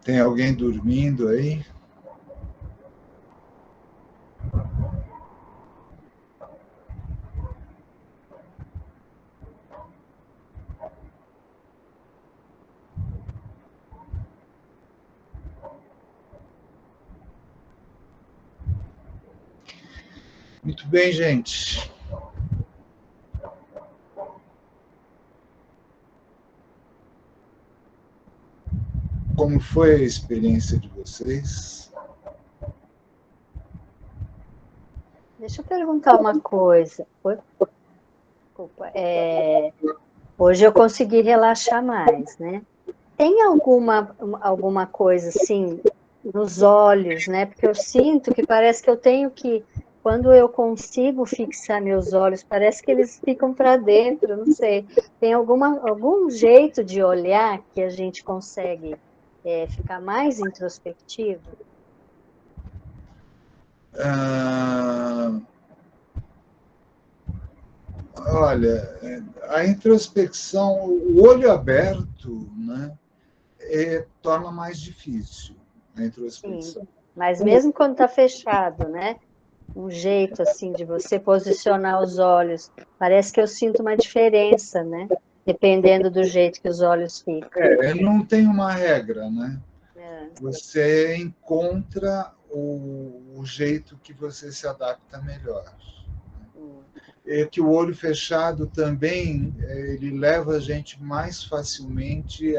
Tem alguém dormindo aí? Muito bem, gente. como foi a experiência de vocês? Deixa eu perguntar uma coisa. Desculpa. Hoje eu consegui relaxar mais, né? Tem alguma coisa assim nos olhos, né? Porque eu sinto que parece que eu tenho que, quando eu consigo fixar meus olhos, parece que eles ficam para dentro, não sei. Tem algum jeito de olhar que a gente consegue ficar mais introspectivo? Olha, a introspecção, o olho aberto, né, torna mais difícil a introspecção. Sim, mas mesmo quando está fechado, né? Um jeito assim de você posicionar os olhos, parece que eu sinto uma diferença, né? Dependendo do jeito que os olhos ficam. Não tem uma regra, né? É. Você encontra o jeito que você se adapta melhor. É que o olho fechado também ele leva a gente mais facilmente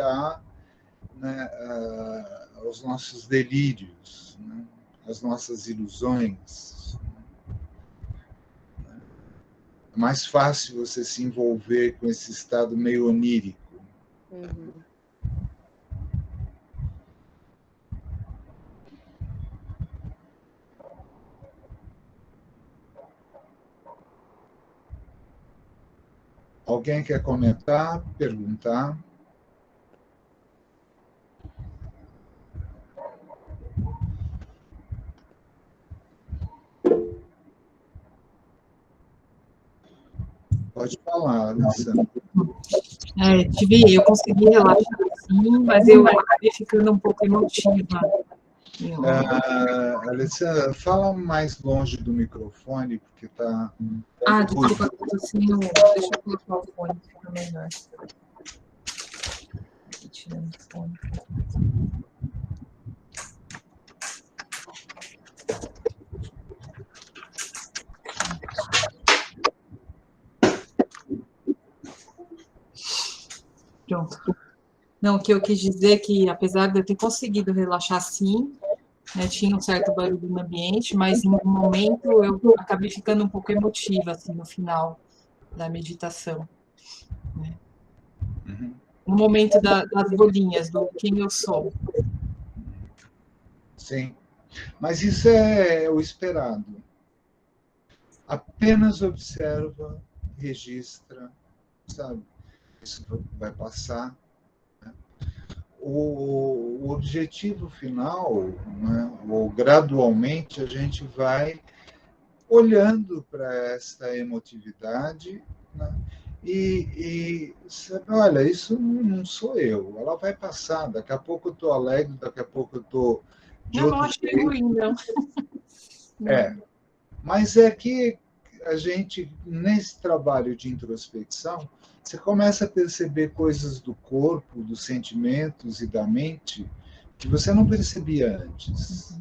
aos nossos delírios, né? Às nossas ilusões. É mais fácil você se envolver com esse estado meio onírico. Uhum. Alguém quer comentar, perguntar? Pode falar, Alessandra. Eu consegui relaxar sim, mas eu acabei ficando um pouco emotiva. Alessandra, fala mais longe do microfone, porque está... Desculpa, assim, deixa eu colocar o fone, fica melhor. Estou tirando o fone. Pronto. Não, o que eu quis dizer é que, apesar de eu ter conseguido relaxar sim, né, tinha um certo barulho no ambiente, mas em um momento eu acabei ficando um pouco emotiva, assim, no final da meditação. Né? Uhum. No momento das bolinhas, do quem eu sou. Sim, mas isso é o esperado. Apenas observa, registra, sabe? Isso vai passar. Né? O objetivo final, né, ou gradualmente, a gente vai olhando para essa emotividade, né, e olha, isso não sou eu, ela vai passar, daqui a pouco eu estou alegre, daqui a pouco eu estou de Não, outro não achei jeito. ruim, não. Mas é que a gente, nesse trabalho de introspecção, você começa a perceber coisas do corpo, dos sentimentos e da mente que você não percebia antes.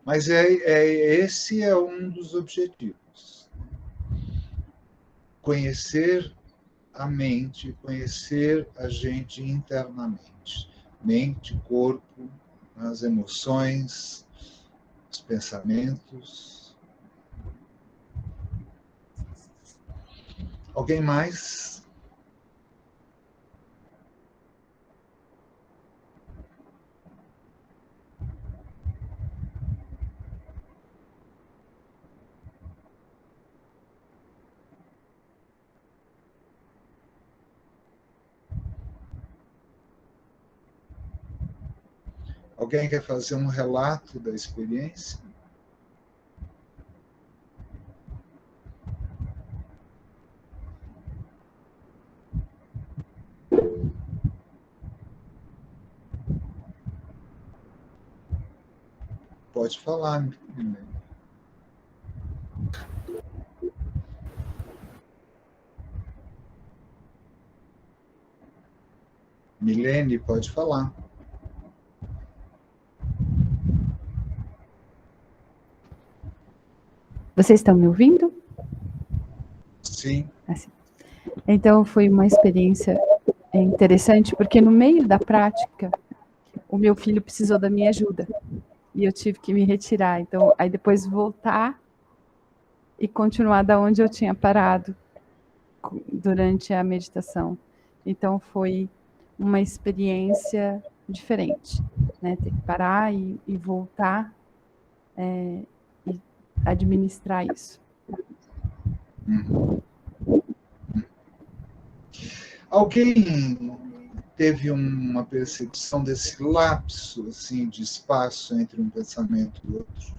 Mas esse é um dos objetivos. Conhecer a mente, conhecer a gente internamente. Mente, corpo, as emoções, os pensamentos. Alguém mais? Alguém quer fazer um relato da experiência? Pode falar, Milene. Milene, pode falar. Vocês estão me ouvindo? Sim. Assim. Então, foi uma experiência interessante, porque no meio da prática, o meu filho precisou da minha ajuda. E eu tive que me retirar. Então, aí depois voltar e continuar da onde eu tinha parado durante a meditação. Então, foi uma experiência diferente, né? Ter que parar e voltar e administrar isso. Alguém teve uma percepção desse lapso assim, de espaço entre um pensamento e outro?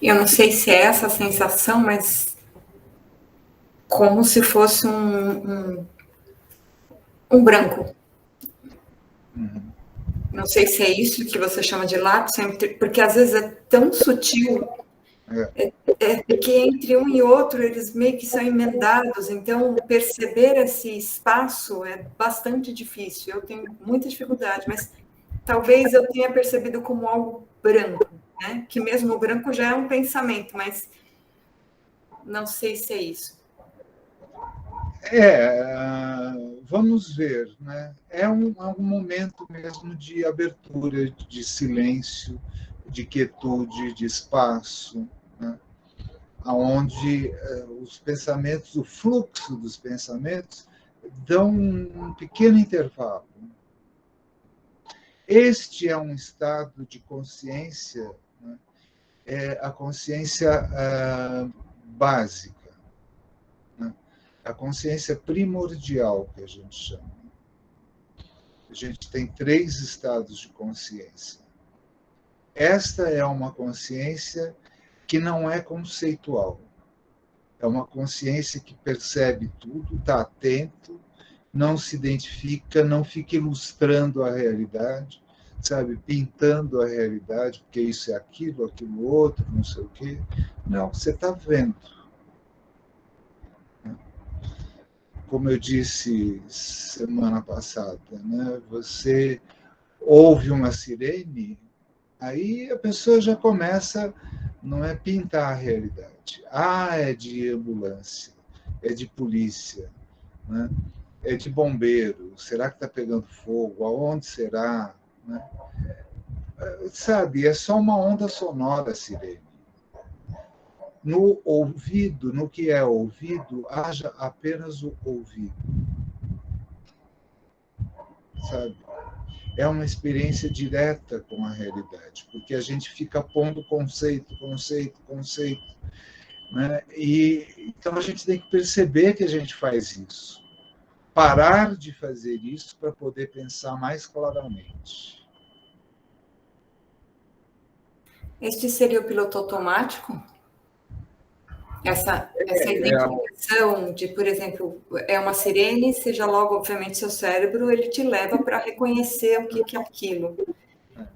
Eu não sei se é essa a sensação, mas como se fosse um branco. Não sei se é isso que você chama de lapso, porque às vezes é tão sutil, porque entre um e outro eles meio que são emendados, então perceber esse espaço é bastante difícil. Eu tenho muita dificuldade, mas talvez eu tenha percebido como algo branco, né? Que mesmo o branco já é um pensamento, mas não sei se é isso. Vamos ver, né? É um momento mesmo de abertura, de silêncio, de quietude, de espaço, né? Onde os pensamentos, o fluxo dos pensamentos, dão um pequeno intervalo. Este é um estado de consciência, né? É a consciência básica, né? A consciência primordial, que a gente chama. A gente tem 3 estados de consciência. Esta é uma consciência que não é conceitual. É uma consciência que percebe tudo, está atento, não se identifica, não fica ilustrando a realidade, sabe, pintando a realidade, porque isso é aquilo, aquilo outro, não sei o quê. Não, você está vendo. Como eu disse semana passada, né? Você ouve uma sirene, aí a pessoa já começa, não é pintar a realidade. É de ambulância, é de polícia, né? É de bombeiro. Será que está pegando fogo? Aonde será? Né? Sabe, é só uma onda sonora a sirene. No ouvido, no que é ouvido, haja apenas o ouvido. Sabe? É uma experiência direta com a realidade, porque a gente fica pondo conceito, né? E então a gente tem que perceber que a gente faz isso. Parar de fazer isso para poder pensar mais claramente. Este seria o piloto automático? Essa identificação de, por exemplo, é uma sirene, seja logo, obviamente, seu cérebro, ele te leva para reconhecer o que é aquilo.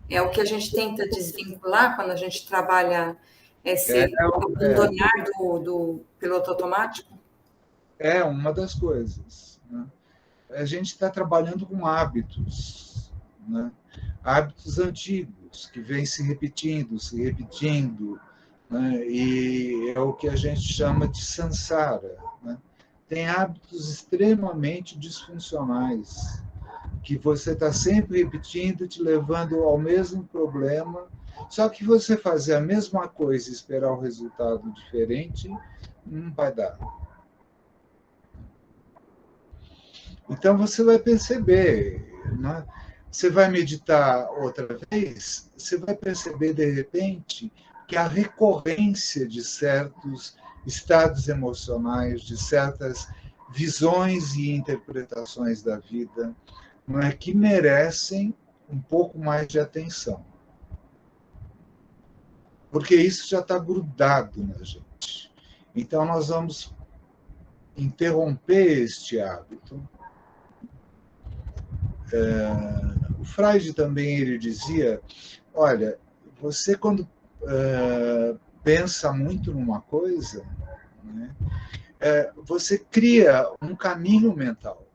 É o que a gente tenta desvincular quando a gente trabalha esse abandonar do piloto automático? É uma das coisas, né? A gente está trabalhando com hábitos, né? Hábitos antigos, que vêm se repetindo, né? E é o que a gente chama de samsara, né? Tem hábitos extremamente disfuncionais, que você está sempre repetindo, te levando ao mesmo problema, só que você fazer a mesma coisa e esperar um resultado diferente, não vai dar. Então você vai perceber, né? Você vai meditar outra vez, você vai perceber de repente que a recorrência de certos estados emocionais, de certas visões e interpretações da vida, não é, que merecem um pouco mais de atenção. Porque isso já está grudado na gente. Então nós vamos interromper este hábito. O Freud também ele dizia, olha, você quando pensa muito numa coisa, né, você cria um caminho mental,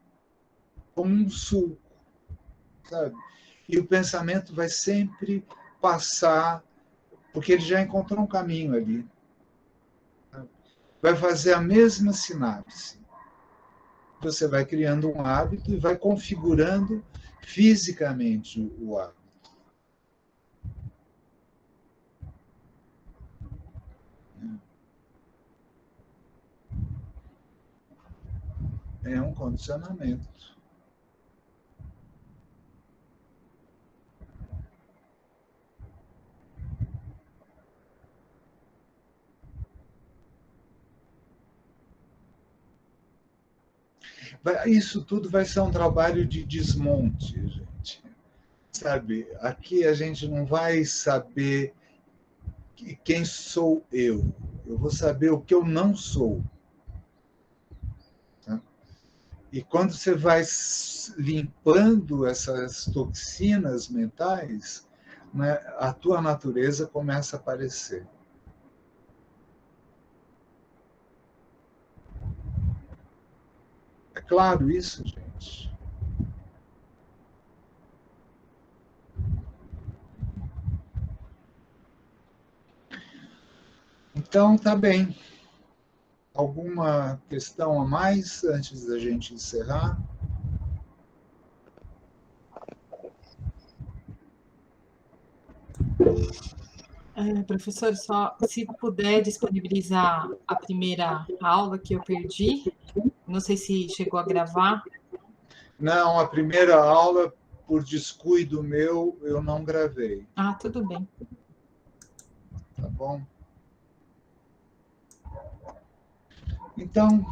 como um sulco, sabe? E o pensamento vai sempre passar porque ele já encontrou um caminho ali. Vai fazer a mesma sinapse. Você vai criando um hábito e vai configurando fisicamente o hábito. É um condicionamento. Isso tudo vai ser um trabalho de desmonte, gente. Sabe, aqui a gente não vai saber quem sou eu. Eu vou saber o que eu não sou. Tá? E quando você vai limpando essas toxinas mentais, né, a tua natureza começa a aparecer. É claro isso, gente? Então, tá bem. Alguma questão a mais antes da gente encerrar? Professor, só se puder disponibilizar a primeira aula que eu perdi, não sei se chegou a gravar. Não, a primeira aula, por descuido meu, eu não gravei. Ah, tudo bem. Tá bom? Então,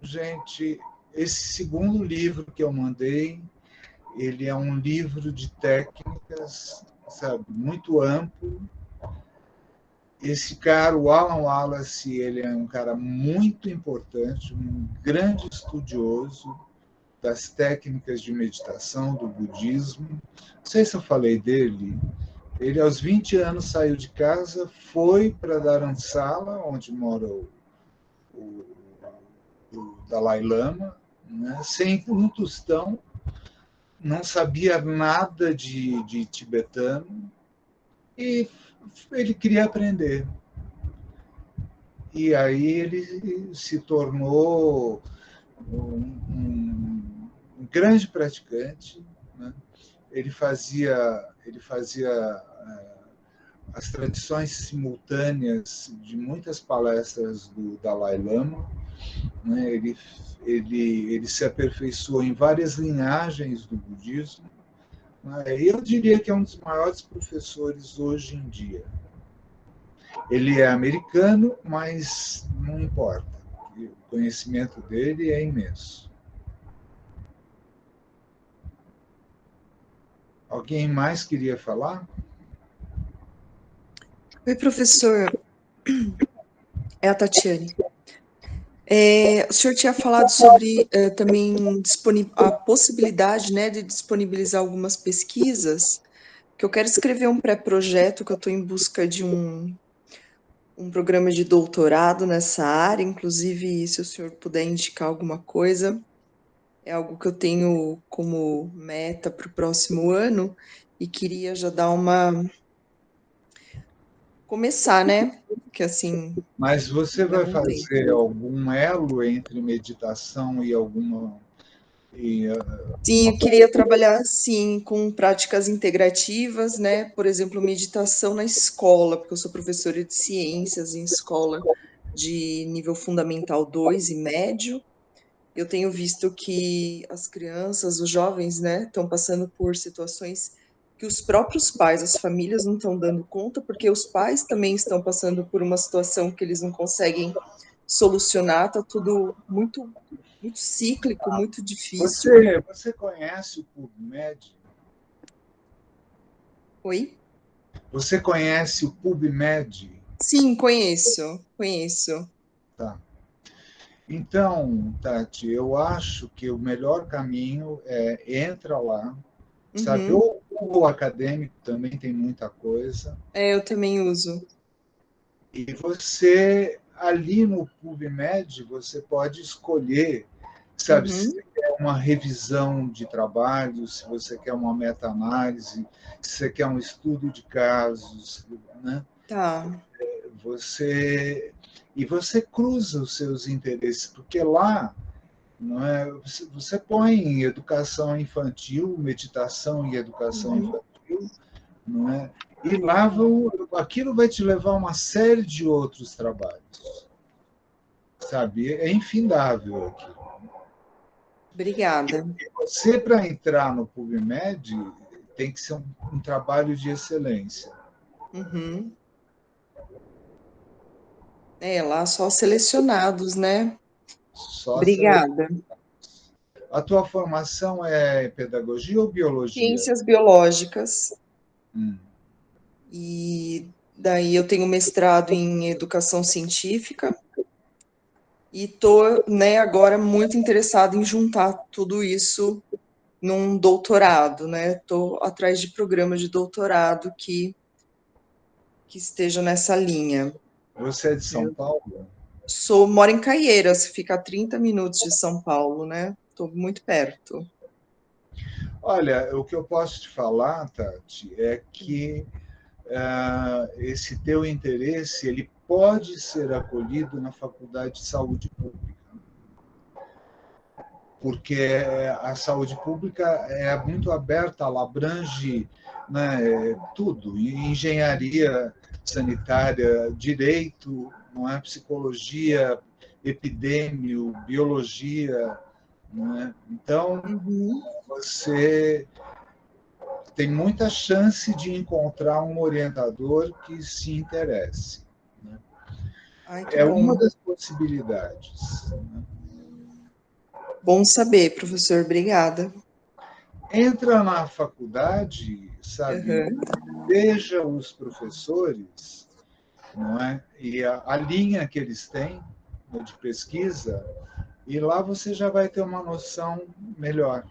gente, esse segundo livro que eu mandei, ele é um livro de técnicas, sabe, muito amplo. Esse cara, o Alan Wallace, ele é um cara muito importante, um grande estudioso das técnicas de meditação do budismo. Não sei se eu falei dele. Ele, aos 20 anos, saiu de casa, foi para Dharamsala, onde mora o Dalai Lama, né, sem um tostão, não sabia nada de tibetano, e ele queria aprender. E aí ele se tornou um grande praticante, né? Ele fazia as tradições simultâneas de muitas palestras do Dalai Lama, né? Ele se aperfeiçoou em várias linhagens do budismo, né? E eu diria que é um dos maiores professores hoje em dia. Ele é americano, mas não importa. O conhecimento dele é imenso. Alguém mais queria falar? Oi, professor. É a Tatiane. O senhor tinha falado sobre também a possibilidade, né, de disponibilizar algumas pesquisas, que eu quero escrever um pré-projeto, que eu estou em busca de um programa de doutorado nessa área, inclusive, se o senhor puder indicar alguma coisa, é algo que eu tenho como meta para o próximo ano, e queria já dar começar, né? Que assim. Mas você vai fazer algum elo entre meditação e alguma. Sim, eu queria trabalhar, sim, com práticas integrativas, né? Por exemplo, meditação na escola, porque eu sou professora de ciências em escola de nível fundamental 2 e médio. Eu tenho visto que as crianças, os jovens, né, estão passando por situações que os próprios pais, as famílias não estão dando conta, porque os pais também estão passando por uma situação que eles não conseguem solucionar, está tudo muito cíclico, muito difícil. Você conhece o PubMed? Oi? Você conhece o PubMed? Sim, conheço. Tá. Então, Tati, eu acho que o melhor caminho é entra lá, sabe? Ou o acadêmico também tem muita coisa. Eu também uso. E você, ali no PubMed, você pode escolher, sabe, se você quer uma revisão de trabalho, se você quer uma meta-análise, se você quer um estudo de casos, né? Tá. Você cruza os seus interesses, porque lá, não é, você põe educação infantil, meditação e educação infantil, não é? E lá aquilo vai te levar a uma série de outros trabalhos, sabe? É infindável aquilo. Obrigada. E você, para entrar no PubMed, tem que ser um trabalho de excelência. Uhum. Lá só selecionados, né? Só Obrigada. A tua formação é pedagogia ou biologia? Ciências biológicas. E daí eu tenho mestrado em educação científica e estou, né, agora muito interessada em juntar tudo isso num doutorado, né? Estou atrás de programas de doutorado que estejam nessa linha. Você é de São Paulo? Moro em Caieiras, fica a 30 minutos de São Paulo, né? Estou muito perto. Olha, o que eu posso te falar, Tati, é que esse teu interesse ele pode ser acolhido na Faculdade de Saúde Pública, porque a saúde pública é muito aberta, ela abrange, né, tudo, engenharia sanitária, direito, não é, psicologia, epidêmio, biologia, não é? Então, você tem muita chance de encontrar um orientador que se interesse, né? É uma das possibilidades, né? Bom saber, professor. Obrigada. Entra na faculdade, sabe? Veja os professores, não é? E a linha que eles têm, né, de pesquisa, e lá você já vai ter uma noção melhor.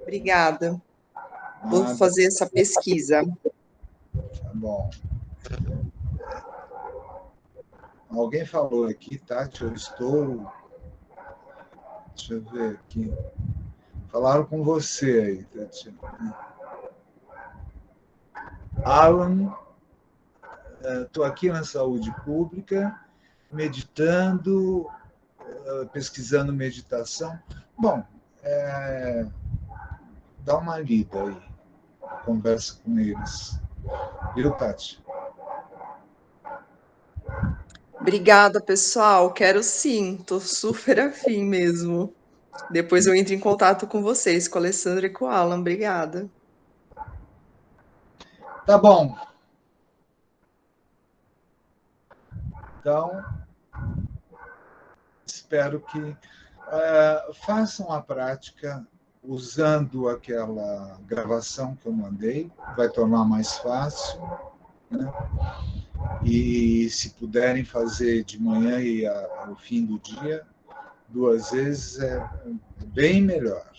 Obrigada. Vou fazer essa pesquisa. Tá bom. Alguém falou aqui, Tati, eu estou... Deixa eu ver aqui. Falaram com você aí, Tati. Alan, estou aqui na saúde pública, meditando, pesquisando meditação. Bom, dá uma lida aí, conversa com eles. Viu, Tati? Obrigada, pessoal. Quero sim, estou super afim mesmo. Depois eu entro em contato com vocês, com a Alessandra e com o Alan. Obrigada. Tá bom. Então, espero que façam a prática usando aquela gravação que eu mandei, vai tornar mais fácil, né? E se puderem fazer de manhã e ao fim do dia, 2 vezes, é bem melhor.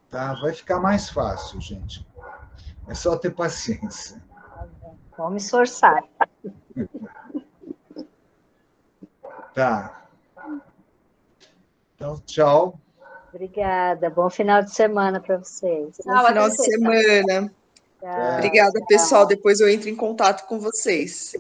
Tá? Vai ficar mais fácil, gente. É só ter paciência. Vamos me esforçar. Tá. Então, tchau. Obrigada. Bom final de semana para vocês. Bom final de semana. Tchau. Obrigada, pessoal. Depois eu entro em contato com vocês.